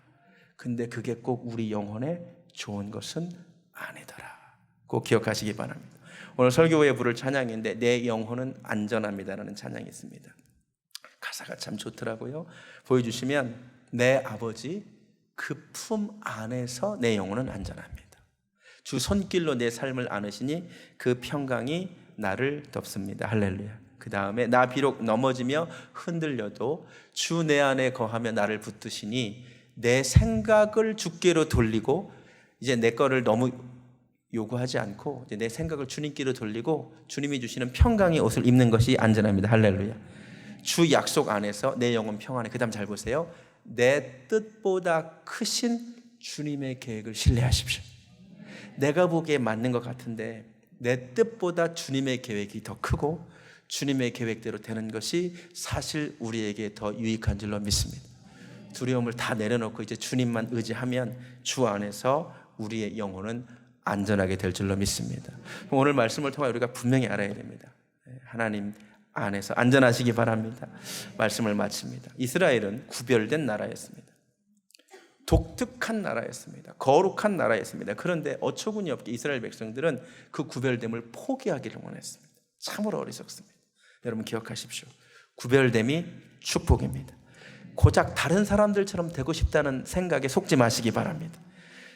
근데 그게 꼭 우리 영혼에 좋은 것은 아니더라. 꼭 기억하시기 바랍니다. 오늘 설교에 부를 찬양인데 내 영혼은 안전합니다라는 찬양이 있습니다. 가사가 참 좋더라고요. 보여주시면 내 아버지 그 품 안에서 내 영혼은 안전합니다. 주 손길로 내 삶을 안으시니 그 평강이 나를 덮습니다. 할렐루야. 그 다음에 나 비록 넘어지며 흔들려도 주 내 안에 거하며 나를 붙드시니 내 생각을 주께로 돌리고 이제 내 거를 너무 요구하지 않고 이제 내 생각을 주님께로 돌리고 주님이 주시는 평강의 옷을 입는 것이 안전합니다. 할렐루야. 주 약속 안에서 내 영혼 평안해. 그 다음 잘 보세요. 내 뜻보다 크신 주님의 계획을 신뢰하십시오. 내가 보기에 맞는 것 같은데 내 뜻보다 주님의 계획이 더 크고 주님의 계획대로 되는 것이 사실 우리에게 더 유익한 줄로 믿습니다. 두려움을 다 내려놓고 이제 주님만 의지하면 주 안에서 우리의 영혼은 안전하게 될 줄로 믿습니다. 오늘 말씀을 통해 우리가 분명히 알아야 됩니다. 하나님 안에서 안전하시기 바랍니다. 말씀을 마칩니다. 이스라엘은 구별된 나라였습니다. 독특한 나라였습니다. 거룩한 나라였습니다. 그런데 어처구니 없게 이스라엘 백성들은 그 구별됨을 포기하기를 원했습니다. 참으로 어리석습니다. 여러분 기억하십시오. 구별됨이 축복입니다. 고작 다른 사람들처럼 되고 싶다는 생각에 속지 마시기 바랍니다.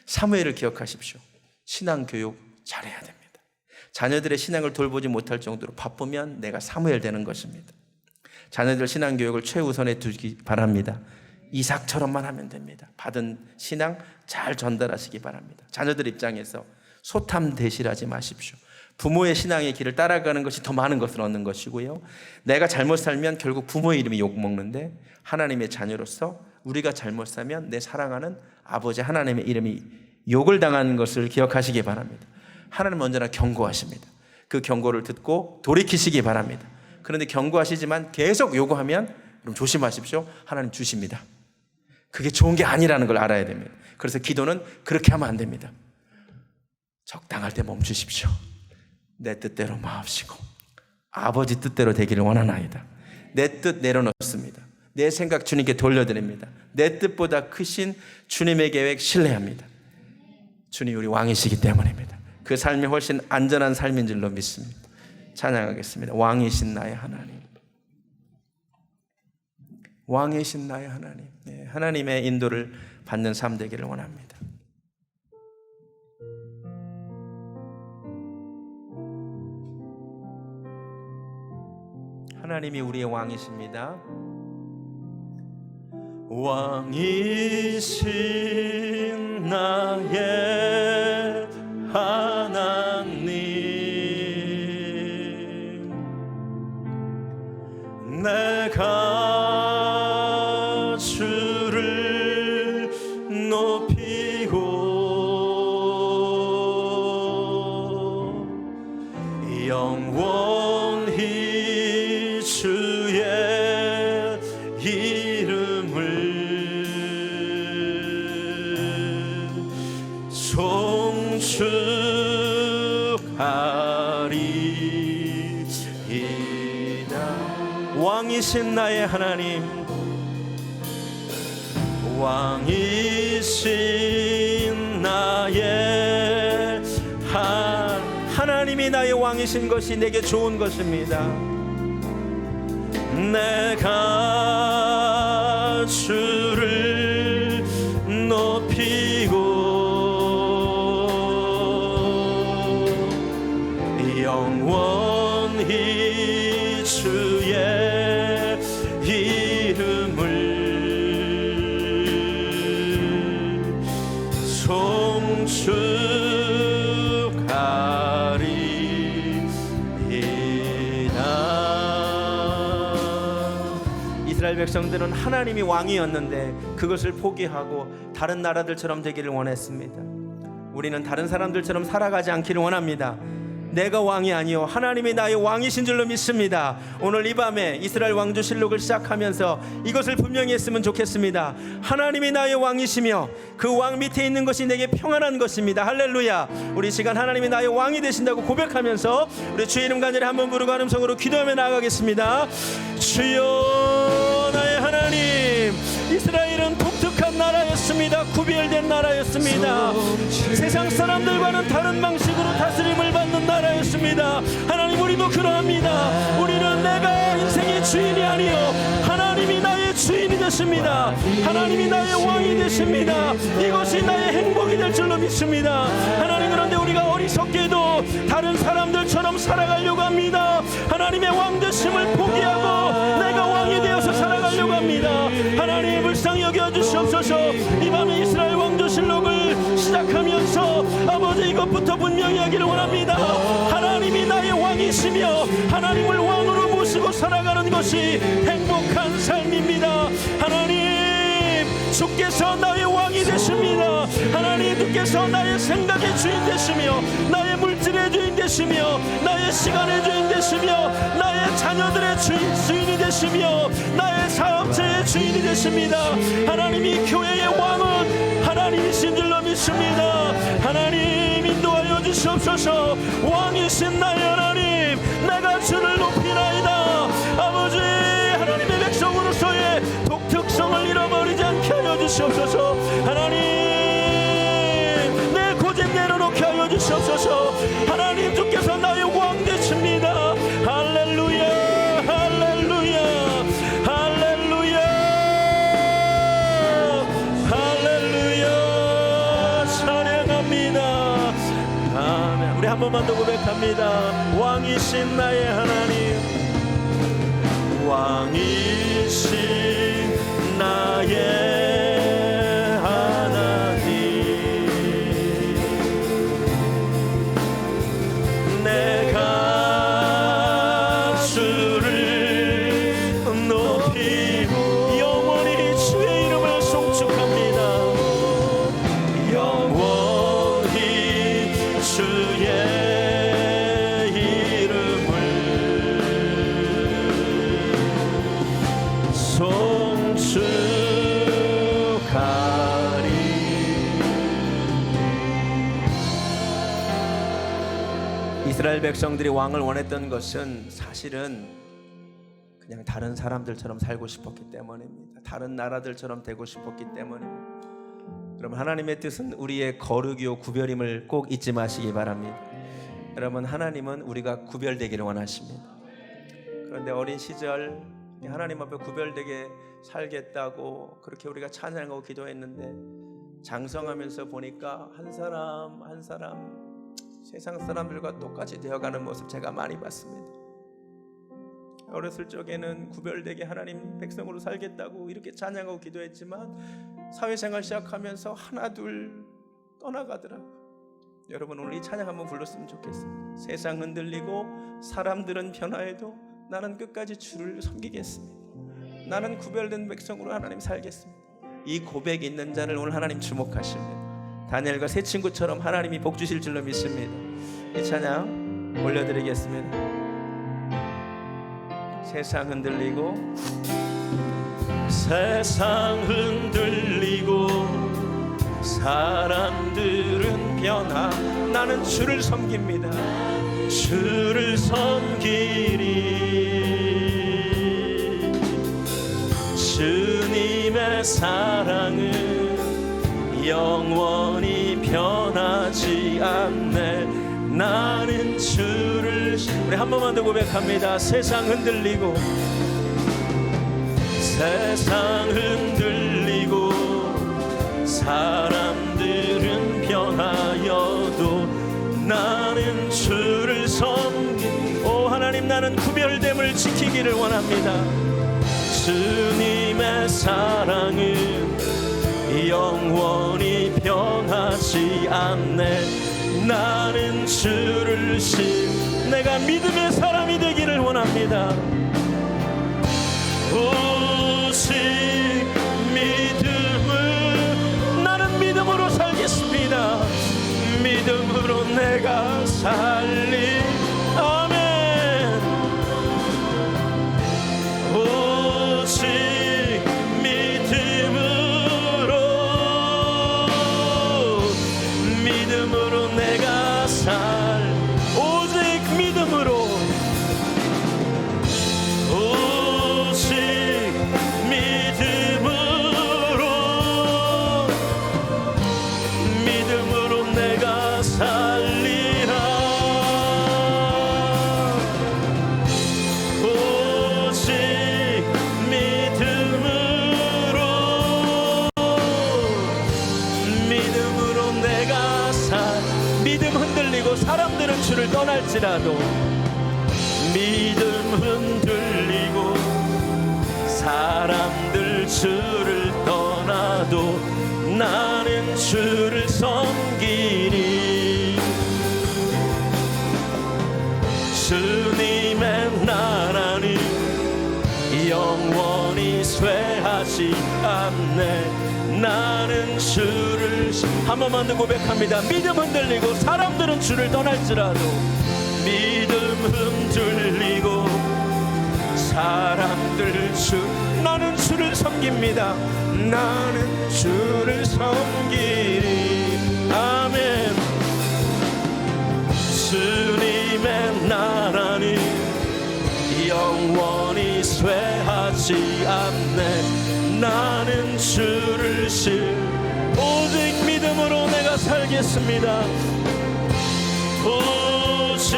사무엘을 기억하십시오. 신앙교육 잘해야 됩니다. 자녀들의 신앙을 돌보지 못할 정도로 바쁘면 내가 사무엘 되는 것입니다. 자녀들 신앙교육을 최우선에 두기 바랍니다. 이삭처럼만 하면 됩니다. 받은 신앙 잘 전달하시기 바랍니다. 자녀들 입장에서 소탐 대실하지 마십시오. 부모의 신앙의 길을 따라가는 것이 더 많은 것을 얻는 것이고요. 내가 잘못 살면 결국 부모의 이름이 욕먹는데 하나님의 자녀로서 우리가 잘못 살면 내 사랑하는 아버지 하나님의 이름이 욕을 당하는 것을 기억하시기 바랍니다. 하나님은 언제나 경고하십니다. 그 경고를 듣고 돌이키시기 바랍니다. 그런데 경고하시지만 계속 요구하면 그럼 조심하십시오. 하나님 주십니다. 그게 좋은 게 아니라는 걸 알아야 됩니다. 그래서 기도는 그렇게 하면 안 됩니다. 적당할 때 멈추십시오. 내 뜻대로 마옵시고 아버지 뜻대로 되기를 원하나이다. 내 뜻 내려놓습니다. 내 생각 주님께 돌려드립니다. 내 뜻보다 크신 주님의 계획 신뢰합니다. 주님 우리 왕이시기 때문입니다. 그 삶이 훨씬 안전한 삶인 줄로 믿습니다. 찬양하겠습니다. 왕이신 나의 하나님, 왕이신 나의 하나님. 네, 하나님의 인도를 받는 삶 되기를 원합니다. 하나님이 우리의 왕이십니다. 왕이신 나의 하나님, 내가 주를 높이고 영원히 주의 이름을 송축하리이다. 왕이신 나의 하나님, 왕이신 나의 하나님이 나의 왕이신 것이 내게 좋은 것입니다. 내가 주를 높이고 영원히 주의 이름을 송축하리이다. 이스라엘 백성들은 하나님이 왕이었는데 그것을 포기하고 다른 나라들처럼 되기를 원했습니다. 우리는 다른 사람들처럼 살아가지 않기를 원합니다. 내가 왕이 아니요 하나님이 나의 왕이신 줄로 믿습니다. 오늘 이 밤에 이스라엘 왕조실록을 시작하면서 이것을 분명히 했으면 좋겠습니다. 하나님이 나의 왕이시며 그 왕 밑에 있는 것이 내게 평안한 것입니다. 할렐루야. 우리 이 시간 하나님이 나의 왕이 되신다고 고백하면서 우리 주의 이름 간절히 한번 부르고 하는 음성으로 기도하며 나아가겠습니다. 주여, 나의 하나님, 이스라엘은 독특한 나라였습니다. 구별된 나라였습니다. 세상 사람들과는 다른 방식으로 다스림을 받는 나라였습니다. 하나님, 우리도 그러합니다. 우리는 내가 인생의 주인이 아니요 하나님이 나의 주인이 되십니다. 하나님이 나의 왕이 되십니다. 이것이 나의 행복이 될 줄로 믿습니다. 하나님, 그런데 우리가 어리석게도 다른 사람들처럼 살아가려고 합니다. 하나님의 왕 되심을 포기하고 내가 왕이 되어서 살아가려고 합니다. 하나님, 불쌍히 여겨주시옵소서. 이 밤에 이스라엘 왕조실록을 시작하면서 아버지, 이것부터 분명히 하기를 원합니다. 하나님이 나의 왕이시며 하나님을 왕으로 모시고 살아가는 것이 행복한 삶입니다. 하나님, 주께서 나의 왕이 되십니다. 하나님, 주께서 나의 생각의 주인 되시며 나의 물질의 주인 되시며 나의 시간의 주인 되시며 나의 자녀들의 주인이 되시며 나의 사업체의 주인이 되십니다. 하나님이 교회의 왕은 하나님이신 줄로 믿습니다. 하나님, 인도하여 주시옵소서. 왕이신 나의 하나님, 내가 주를 높이나이다. 아버지, 하나님의 백성으로서의 독특성을 잃어버리지 않게 하여 주시옵소서. 하나님, 내 고집 내려놓게 하여 주시옵소서. 하나님, 주께서 나의 왕 되십니다. 할렐루야, 할렐루야, 할렐루야, 할렐루야. 찬양합니다. 아멘. 우리 한 번만 더 고백합니다. 왕이신 나의 하나님, 왕이신 나의 하나님, 내가 주를 높이고 영원히 주의 이름을 송축합니다. 영원히 주의 이름을 송축하리. 이스라엘 백성들이 왕을 원했던 것은 사실은 그냥 다른 사람들처럼 살고 싶었기 때문입니다. 다른 나라들처럼 되고 싶었기 때문입니다. 여러분, 하나님의 뜻은 우리의 거룩이요 구별임을 꼭 잊지 마시기 바랍니다. 여러분, 하나님은 우리가 구별되기를 원하십니다. 그런데 어린 시절 하나님 앞에 구별되게 살겠다고 그렇게 우리가 찬양하고 기도했는데 장성하면서 보니까 한 사람 한 사람 세상 사람들과 똑같이 되어가는 모습 제가 많이 봤습니다. 어렸을 적에는 구별되게 하나님 백성으로 살겠다고 이렇게 찬양하고 기도했지만 사회생활 시작하면서 하나둘 떠나가더라고요. 여러분 오늘 이 찬양 한번 불렀으면 좋겠습니다. 세상 흔들리고 사람들은 변화해도 나는 끝까지 주를 섬기겠습니다. 나는 구별된 백성으로 하나님 살겠습니다. 이 고백이 있는 자를 오늘 하나님 주목하십니다. 다니엘과 세 친구처럼 하나님이 복 주실 줄로 믿습니다. 이 찬양 올려드리겠습니다. 세상 흔들리고 사람들은 변화 나는 주를 섬깁니다. 주를 섬기리. 주님의 사랑은 영원히 변하지 않네. 나는 주를 우리 한 번만 더 고백합니다. 세상 흔들리고 사람들은 변하여도 나는 주를 섬기. 오 하나님 나는 구별됨을 지키기를 원합니다. 주님의 사랑은 영원히 변하지 않네. 나는 주를 내가 믿음의 사람이 되기를 원합니다. 오직 나는 믿음으로 살겠습니다. 믿음으로 내가 살리. 아멘. 오직 믿음으로 내가 오직 믿음으로 내가 살리라. 오직 믿음으로 내가 믿음 흔들리고 사람들은 주를 떠날지라도 믿음 흔들리고 사람들 주를 떠나도 나는 주를 섬기리. 주님의 나라는 영원히 쇠하지 않네. 나는 주를 한 번만 더 고백합니다. 믿음 흔들리고 사람들은 주를 떠날지라도 믿음 흔들리고 사람들 나는 주를 섬깁니다. 나는 주를 섬기리. 아멘. 주님의 나라는 영원히 쇠하지 않네. 나는 주를 오직 믿음으로 내가 살겠습니다. 오직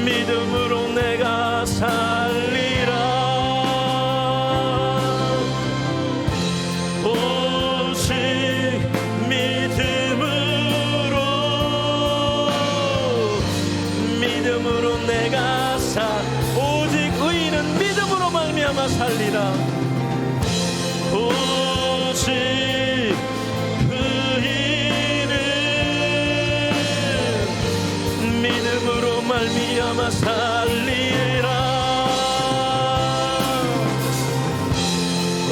믿음으로 내가 살리라. 오직 믿음으로 내가 오직 의인은 믿음으로 말미암아 살리라. 오직 믿음으로 말미암아 살리라.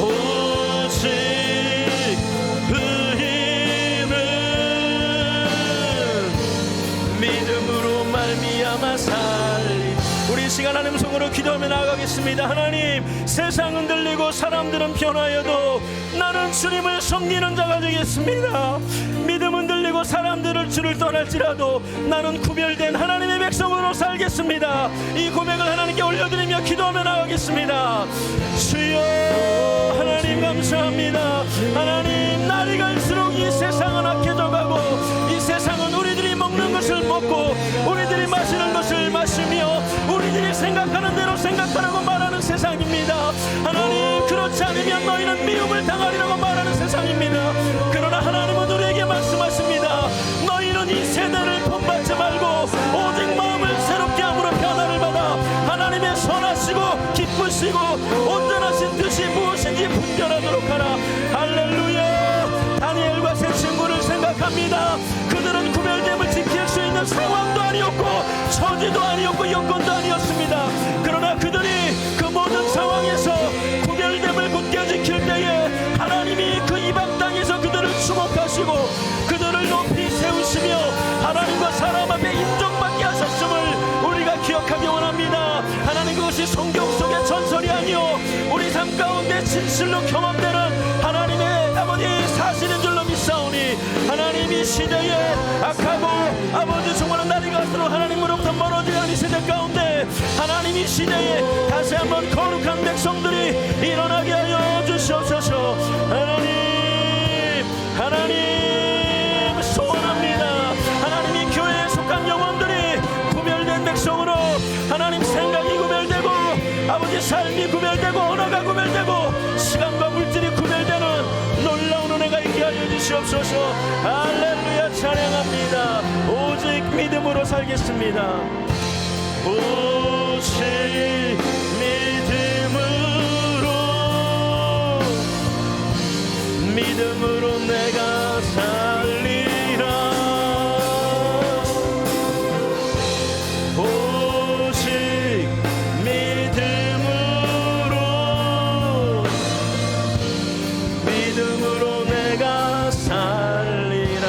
오직 의인은 믿음으로 말미암아 살리. 우리 시간 하나님 성으로 기도하며 나아가겠습니다. 하나님 세상 흔들리고 사람들은 변화여도 나는 주님을 섬기는 자가 되겠습니다. 믿음 흔들리고 사람들을 주를 떠날지라도 나는 구별된 하나님의 백성으로 살겠습니다. 이 고백을 하나님께 올려드리며 기도하며 나가겠습니다. 주여 하나님 감사합니다. 하나님 날이 갈수록 이 세상은 악해져가고 이 세상은 우리들이 먹는 것을 먹고 우리들이 마시는 것을 마시며 우리들이 생각하는 대로 생각하라고 말하는 세상입니다. 하나님 그렇지 않으면 너희는 미움을 당하리라고 말하는 세상입니다. 그러나 하나님은 우리에게 말씀하십니다. 너희는 이 세대를 본받 믿습니다. 그들은 구별됨을 지킬 수 있는 상황도 아니었고 처지도 아니었고 여건도 아니었습니다. 그러나 그들이 그 모든 상황에서 구별됨을 굳게 지킬 때에 하나님이 그 이방 땅에서 그들을 주목하시고 그들을 높이 세우시며 하나님과 사람 앞에 인정받게 하셨음을 우리가 기억하기 원합니다. 하나님, 그것이 성경 속의 전설이 아니요 우리 삶 가운데 진실로 경험되는 하나님의 아버지 사실인 줄로 믿사오니, 하나님이 시대에 악하고 아버지 정말 날이 갈수록 하나님으로부터 멀어지는 이 세대 가운데 하나님이 시대에 다시 한번 거룩한 백성들이 일어나게 하여 주시옵소서. 하나님 소원합니다. 하나님이 교회에 속한 영혼들이 구별된 백성으로 하나님 생각이 구별되고 아버지 삶이 구별되고 언어가 구별되고 시간과 물질이 구별되는 놀라운 은혜가 있게 하여 주시옵소서. 할렐루야, 찬양합니다. 오직 믿음으로 살겠습니다. 오직 믿음으로 내가 살리라. 오직 믿음으로 내가 살리라.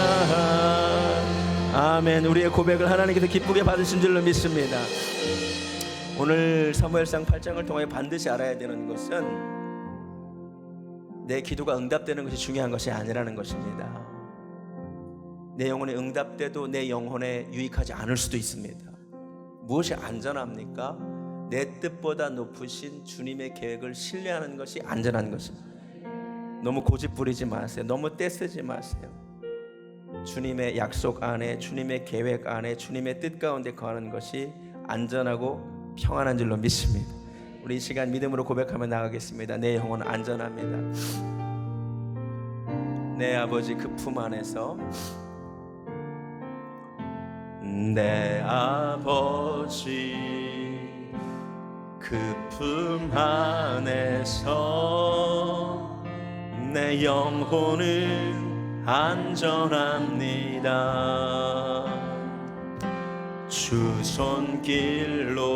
아멘. 우리의 고백을 하나님께서 기쁘게 받으신 줄로 믿습니다. 오늘 사무엘상 8장을 통해 반드시 알아야 되는 것은 내 기도가 응답되는 것이 중요한 것이 아니라는 것입니다. 내 영혼에 응답돼도 내 영혼에 유익하지 않을 수도 있습니다. 무엇이 안전합니까? 내 뜻보다 높으신 주님의 계획을 신뢰하는 것이 안전한 것입니다. 너무 고집 부리지 마세요. 너무 떼쓰지 마세요. 주님의 약속 안에, 주님의 계획 안에, 주님의 뜻 가운데 거하는 것이 안전하고 평안한 줄로 믿습니다. 우리 이 시간 믿음으로 고백하며 나가겠습니다. 내 영혼은 안전합니다. 내 아버지 그 품 안에서, 내 아버지 그 품 안에서 내 영혼은 안전합니다. 주 손길로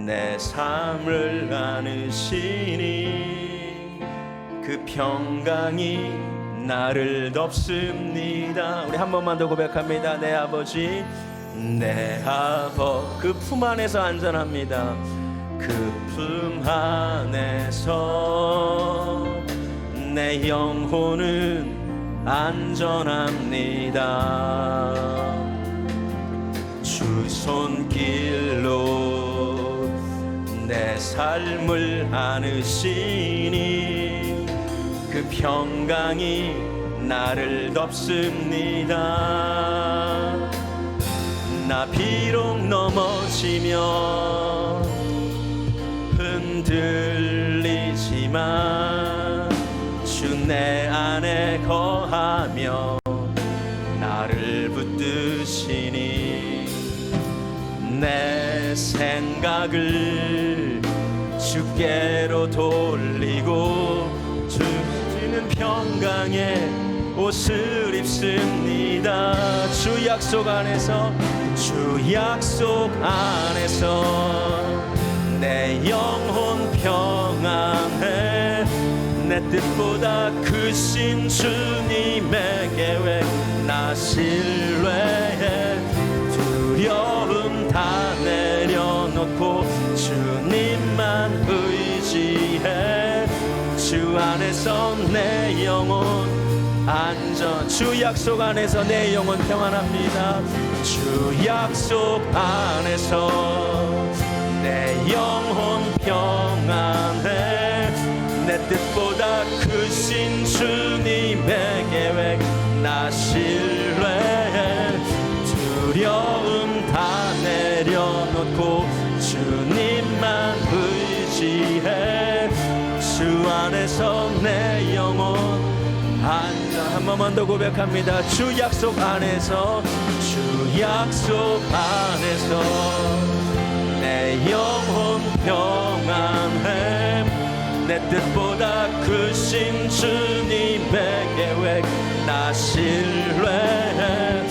내 삶을 안으시니 그 평강이 나를 덮습니다. 우리 한 번만 더 고백합니다. 내 아버지 그 품 안에서 안전합니다. 그 품 안에서 내 영혼은 안전합니다. 주 손길로 내 삶을 안으시니 그 평강이 나를 덮습니다. 나 비록 넘어지며 흔들리지만 주 내 안에 거하며 나를 붙드시니 내 생각을 주께로 돌리고 주시는 평강의 옷을 입습니다. 주 약속 안에서 내 영혼 평안해. 내 뜻보다 크신 주님의 계획 나 신뢰해. 두려움 다 내려놓고 주님만 의지해. 주 안에서 내 영혼 안전. 주 약속 안에서 내 영혼 평안합니다. 주 약속 안에서 내 영혼 평안해. 내 뜻보다 크신 주님의 계획 나 신뢰해. 두려움 다 내려놓고 주님만 의지해. 주 안에서 내 영혼 안전. 한 번만 더 고백합니다. 주 약속 안에서 내 영혼 평안해. 내 뜻보다 크신 주님의 계획 나 신뢰해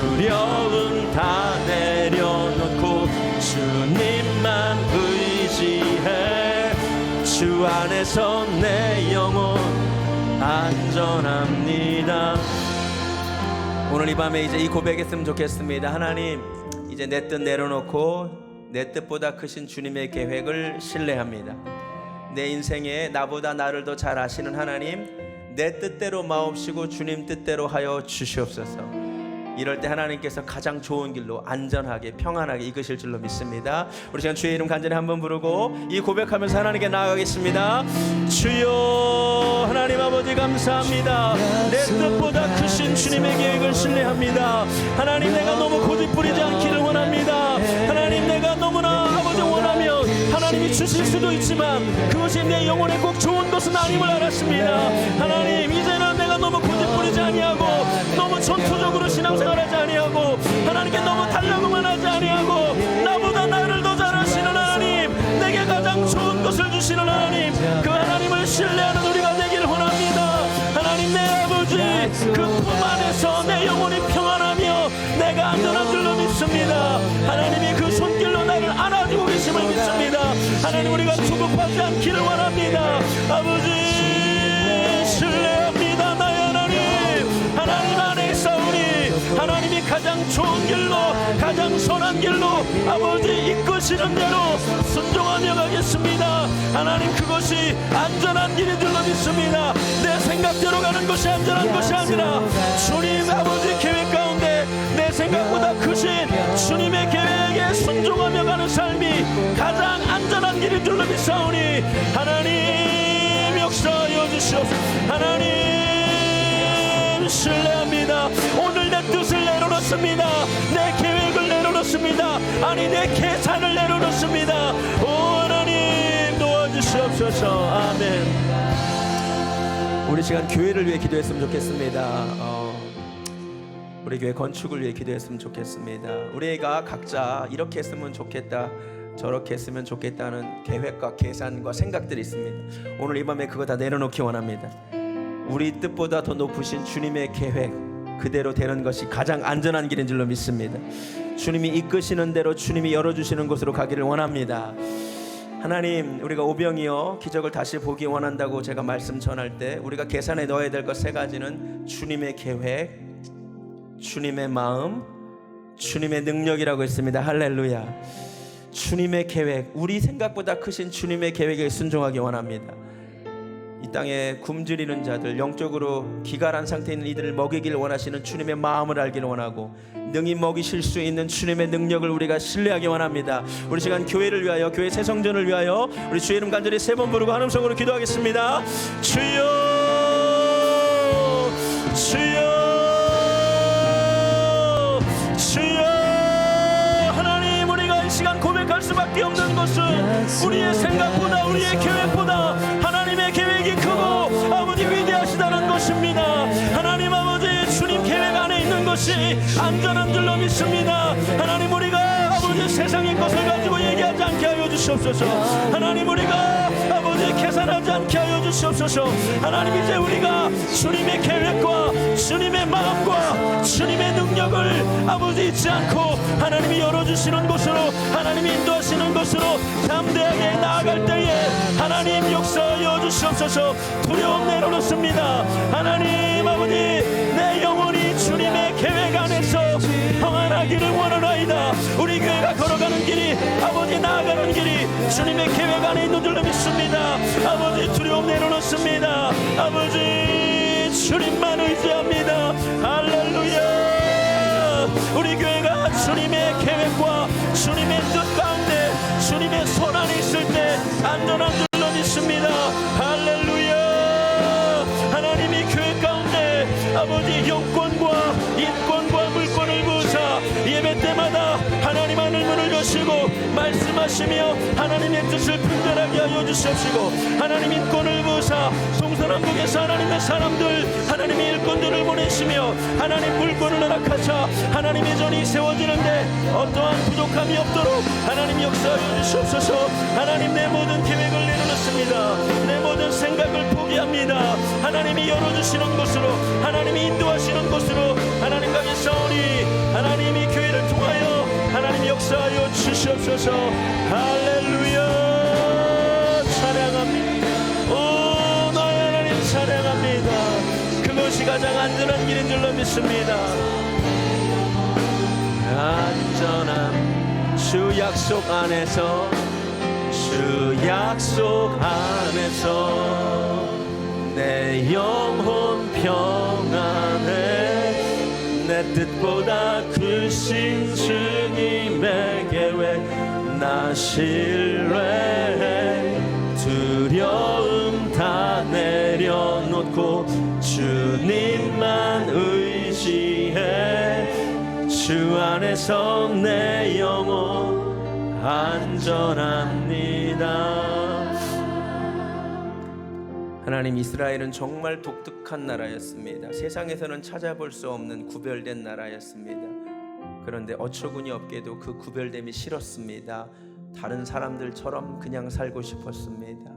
두려움 다 내려놓고 주님만 의지해 주 안에서 내 영혼 안전합니다. 오늘 이 밤에 이제 이 고백했으면 좋겠습니다. 하나님, 이제 내 뜻 내려놓고 내 뜻보다 크신 주님의 계획을 신뢰합니다. 내 인생에 나보다 나를 더 잘 아시는 하나님, 내 뜻대로 마옵시고 주님 뜻대로 하여 주시옵소서. 이럴 때 하나님께서 가장 좋은 길로 안전하게 평안하게 이끄실 줄로 믿습니다. 우리 시간 주의 이름 간절히 한번 부르고 이 고백하면서 하나님께 나아가겠습니다. 주여, 하나님 아버지 감사합니다. 내 뜻보다 크신 주님의 계획을 신뢰합니다. 하나님, 내가 너무 고집부리지 않기를 원합니다. 하나님, 내가 너무나 아버지 원하면 하나님이 주실 수도 있지만 그것이 내 영혼에 꼭 좋은 것은 아님을 알았습니다. 하나님, 이제는 내가 너무 고집부리지 아니하고 너무 전투적으로 신앙생활하지 아니하고 하나님께 너무 달라고만 하지 아니하고 나보다 나를 더 잘하시는 하나님, 내게 가장 좋은 것을 주시는 하나님, 그 하나님을 신뢰하는 우리가 되기를 원합니다. 하나님, 내 아버지, 그 품 안에서 내 영혼이 평안하며 내가 안전한 줄로 믿습니다. 하나님이 그 손길로 나를 안아주고 계심을 믿습니다. 하나님, 우리가 조급하지 않기를 원합니다. 아버지, 신뢰합니다. 나의 하나님, 하나님 안에 싸우니 하나님이 가장 좋은 길로 가장 선한 길로 아버지 이끄시는 대로 순종하며 가겠습니다. 하나님, 그것이 안전한 길인 줄로 믿습니다. 내 생각대로 가는 것이 안전한 것이 아니라 주님 아버지 계획 가운데 내 생각보다 크신 주님의 계획에 순종하며 가는 삶이 가장 안전한 길인 줄로 믿사오니 하나님 역사하여 주시옵소서. 하나님, 신뢰합니다. 오늘 내 뜻을 내려놓습니다. 내 계획을 내려놓습니다. 아니, 내 계산을 내려놓습니다. 오 하나님, 도와주시옵소서. 아멘. 우리 시간 교회를 위해 기도했으면 좋겠습니다. 우리 교회 건축을 위해 기도했으면 좋겠습니다. 우리가 각자 이렇게 했으면 좋겠다, 저렇게 했으면 좋겠다는 계획과 계산과 생각들이 있습니다. 오늘 이 밤에 그거 다 내려놓기 원합니다. 우리 뜻보다 더 높으신 주님의 계획 그대로 되는 것이 가장 안전한 길인 줄로 믿습니다. 주님이 이끄시는 대로 주님이 열어주시는 곳으로 가기를 원합니다. 하나님, 우리가 오병이어 기적을 다시 보기 원한다고 제가 말씀 전할 때 우리가 계산에 넣어야 될 것 세 가지는 주님의 계획, 주님의 마음, 주님의 능력이라고 했습니다. 할렐루야. 주님의 계획, 우리 생각보다 크신 주님의 계획에 순종하기 원합니다. 이 땅에 굶주리는 자들, 영적으로 기갈한 상태에 있는 이들을 먹이기를 원하시는 주님의 마음을 알기를 원하고 능히 먹이실 수 있는 주님의 능력을 우리가 신뢰하기 원합니다. 우리 시간 교회를 위하여, 교회 새성전을 위하여 우리 주의 이름 간절히 3번 부르고 한 음성으로 기도하겠습니다. 주여, 주여, 주여. 하나님, 우리가 이 시간 고백할 수밖에 없는 것은 우리의 생각보다, 우리의 계획보다 하나님의 계획이 크고 아버지 위대하시다는 것입니다. 하나님 아버지, 주님 계획 안에 있는 것이 안전한 줄로 믿습니다. 하나님, 우리가 아버지 세상의 것을 가지고 얘기하지 않게 하여 주시옵소서. 하나님, 우리가 아버지 계산하지 않게 하여 주시옵소서. 하나님, 이제 우리가 주님의 계획과 주님의 마음과 주님의 능력을 아버지 잊지 않고 하나님이 열어주시는 곳으로, 하나님이 인도하시는 곳으로 담대하게 나아갈 때에 하나님 역사하여 주시옵소서. 두려움 내려놓습니다. 하나님 아버지, 내 영혼이 주님의 계획 안에서 평안하기를 원하나이다. 우리 교회가 걸어가는 길이, 아버지 나아가는 길이 주님의 계획 안에 있는 줄로 믿습니다. 아버지, 두려움 내려놓습니다. 아버지, 주님만 의지합니다. 할렐루야. 우리 교회가 주님의 계획과 주님의 뜻 가운데 주님의 손 안에 있을 때 안전한 줄로 믿습니다. 할렐루야. 하나님이 교회 가운데 아버지 영권과 인권과 물권을 부으사 예배 때 때마다 하나님 하늘문을 여시고 말씀하시며 하나님의 뜻을 분별하게 하여 주시옵시고 하나님 인권을 부으사 동서남북에서 하나님의 사람들 하나님의 일꾼들을 보내시며 하나님 물권을 허락하사 하나님의 전이 세워지는데 어떠한 부족함이 없도록 하나님 역사하여 주시옵소서. 하나님 내 모든 계획을 내려놓습니다. 내 모든 생각을 포기합니다. 하나님이 열어주시는 곳으로 하나님이 인도하시는 곳으로 하나님 가겠사오니 하나님이 교회를 통하여 하나님 역사하여 주시옵소서. 할렐루야 찬양합니다. 오 나의 하나님 찬양합니다. 그것이 가장 안전한 길인 줄로 믿습니다. 안전한 주 약속 안에서 주 약속 안에서 내 영혼 평안해 내 뜻보다 크신 주님의 계획 나 신뢰해 두려움 다 내려놓고 주님만 의지해 주 안에서 내 영혼 안전합니다. 하나님, 이스라엘은 정말 독특한 나라였습니다. 세상에서는 찾아볼 수 없는 구별된 나라였습니다. 그런데 어처구니 없게도 그 구별됨이 싫었습니다. 다른 사람들처럼 그냥 살고 싶었습니다.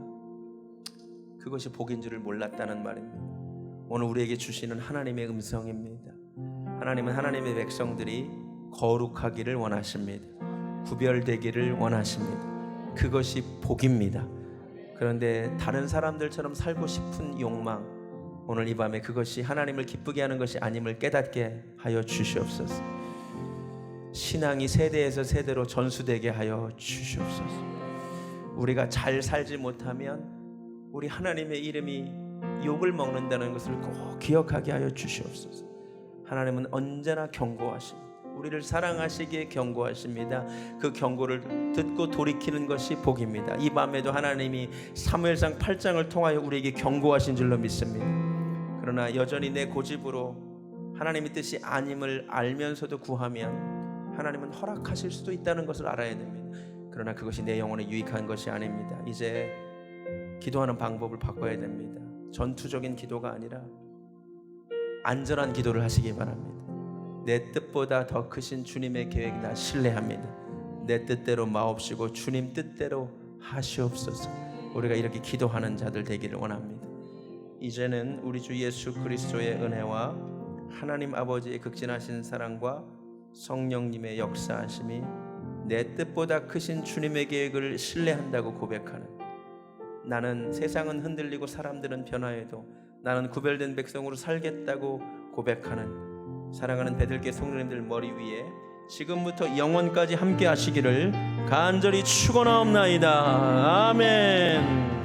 그것이 복인 줄을 몰랐다는 말입니다. 오늘 우리에게 주시는 하나님의 음성입니다. 하나님은 하나님의 백성들이 거룩하기를 원하십니다. 구별되기를 원하십니다. 그것이 복입니다. 그런데 다른 사람들처럼 살고 싶은 욕망, 오늘 이 밤에 그것이 하나님을 기쁘게 하는 것이 아님을 깨닫게 하여 주시옵소서. 신앙이 세대에서 세대로 전수되게 하여 주시옵소서. 우리가 잘 살지 못하면 우리 하나님의 이름이 욕을 먹는다는 것을 꼭 기억하게 하여 주시옵소서. 하나님은 언제나 경고하십니다. 우리를 사랑하시기에 경고하십니다. 그 경고를 듣고 돌이키는 것이 복입니다. 이 밤에도 하나님이 사무엘상 8장을 통하여 우리에게 경고하신 줄로 믿습니다. 그러나 여전히 내 고집으로 하나님의 뜻이 아님을 알면서도 구하면 하나님은 허락하실 수도 있다는 것을 알아야 됩니다. 그러나 그것이 내 영혼에 유익한 것이 아닙니다. 이제 기도하는 방법을 바꿔야 됩니다. 전투적인 기도가 아니라 안전한 기도를 하시기 바랍니다. 내 뜻보다 더 크신 주님의 계획 나 신뢰합니다. 내 뜻대로 마옵시고 주님 뜻대로 하시옵소서. 우리가 이렇게 기도하는 자들 되기를 원합니다. 이제는 우리 주 예수 그리스도의 은혜와 하나님 아버지의 극진하신 사랑과 성령님의 역사하심이 내 뜻보다 크신 주님의 계획을 신뢰한다고 고백하는, 나는 세상은 흔들리고 사람들은 변화해도 나는 구별된 백성으로 살겠다고 고백하는 사랑하는 베들게 성도님들 머리 위에 지금부터 영원까지 함께 하시기를 간절히 축원하옵나이다. 아멘.